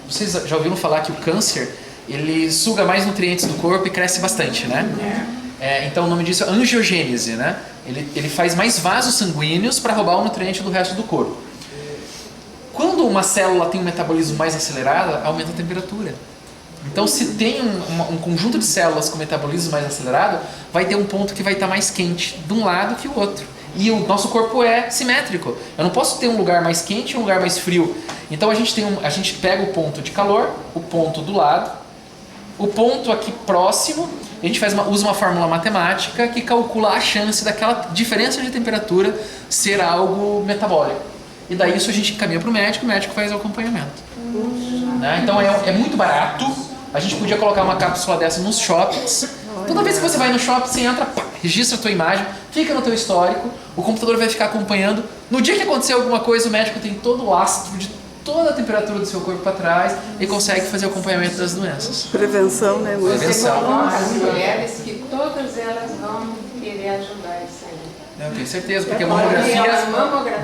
Vocês já ouviram falar que o câncer ele suga mais nutrientes do corpo e cresce bastante, né? Então o nome disso é angiogênese, né? Ele faz mais vasos sanguíneos para roubar o nutriente do resto do corpo. Quando uma célula tem um metabolismo mais acelerado, aumenta a temperatura. Então se tem um conjunto de células com metabolismo mais acelerado, vai ter um ponto que vai estar mais quente de um lado que o outro. E o nosso corpo é simétrico. Eu não posso ter um lugar mais quente e um lugar mais frio. Então a gente pega o ponto de calor, o ponto do lado, o ponto aqui próximo, a gente usa uma fórmula matemática que calcula a chance daquela diferença de temperatura ser algo metabólico. E daí isso a gente encaminha para o médico faz o acompanhamento. Né? Então é muito barato. A gente podia colocar uma cápsula dessa nos shoppings. Toda vez que você vai no shopping, você entra, registra a tua imagem, fica no teu histórico, o computador vai ficar acompanhando. No dia que acontecer alguma coisa, o médico tem todo o lastro de toda a temperatura do seu corpo para trás e consegue fazer o acompanhamento das doenças. Prevenção, né? Prevenção. As mulheres que todas elas vão querer ajudar isso aí. Eu tenho certeza, porque a mamografia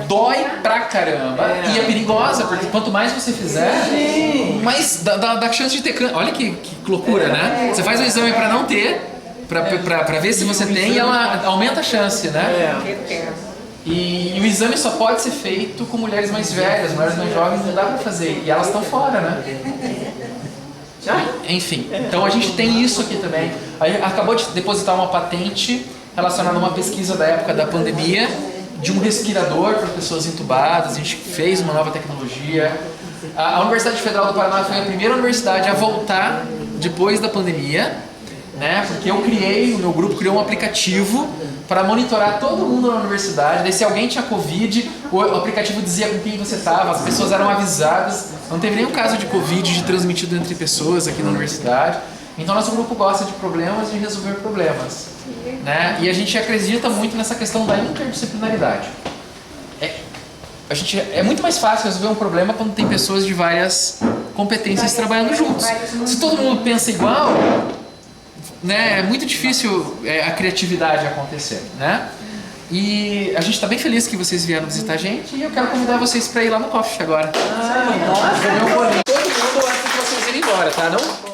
dói pra caramba e é perigosa, porque quanto mais você fizer, mais dá chance de ter câncer. Olha que loucura, né? Você faz o exame para não ter, para ver se você tem e ela aumenta a chance, né? E o exame só pode ser feito com mulheres mais velhas, mulheres mais jovens não dá pra fazer, e elas estão fora, né? Enfim, então a gente tem isso aqui também. A gente acabou de depositar uma patente relacionada a uma pesquisa da época da pandemia, de um respirador para pessoas entubadas. A gente fez uma nova tecnologia. A Universidade Federal do Paraná foi a primeira universidade a voltar depois da pandemia, né? Porque o meu grupo criou um aplicativo para monitorar todo mundo na universidade. Daí se alguém tinha Covid, o aplicativo dizia com quem você estava, as pessoas eram avisadas. Não teve nenhum caso de Covid de transmitido entre pessoas aqui na universidade. Então nosso grupo gosta de problemas e de resolver problemas, né? E a gente acredita muito nessa questão da interdisciplinaridade. É muito mais fácil resolver um problema quando tem pessoas de várias competências trabalhando juntos. Se todo mundo pensa igual, né, é muito difícil a criatividade acontecer, né? E a gente está bem feliz que vocês vieram visitar a gente e eu quero convidar vocês para ir lá no coffee agora. Nossa! Todo mundo antes de vocês irem embora, tá? Não?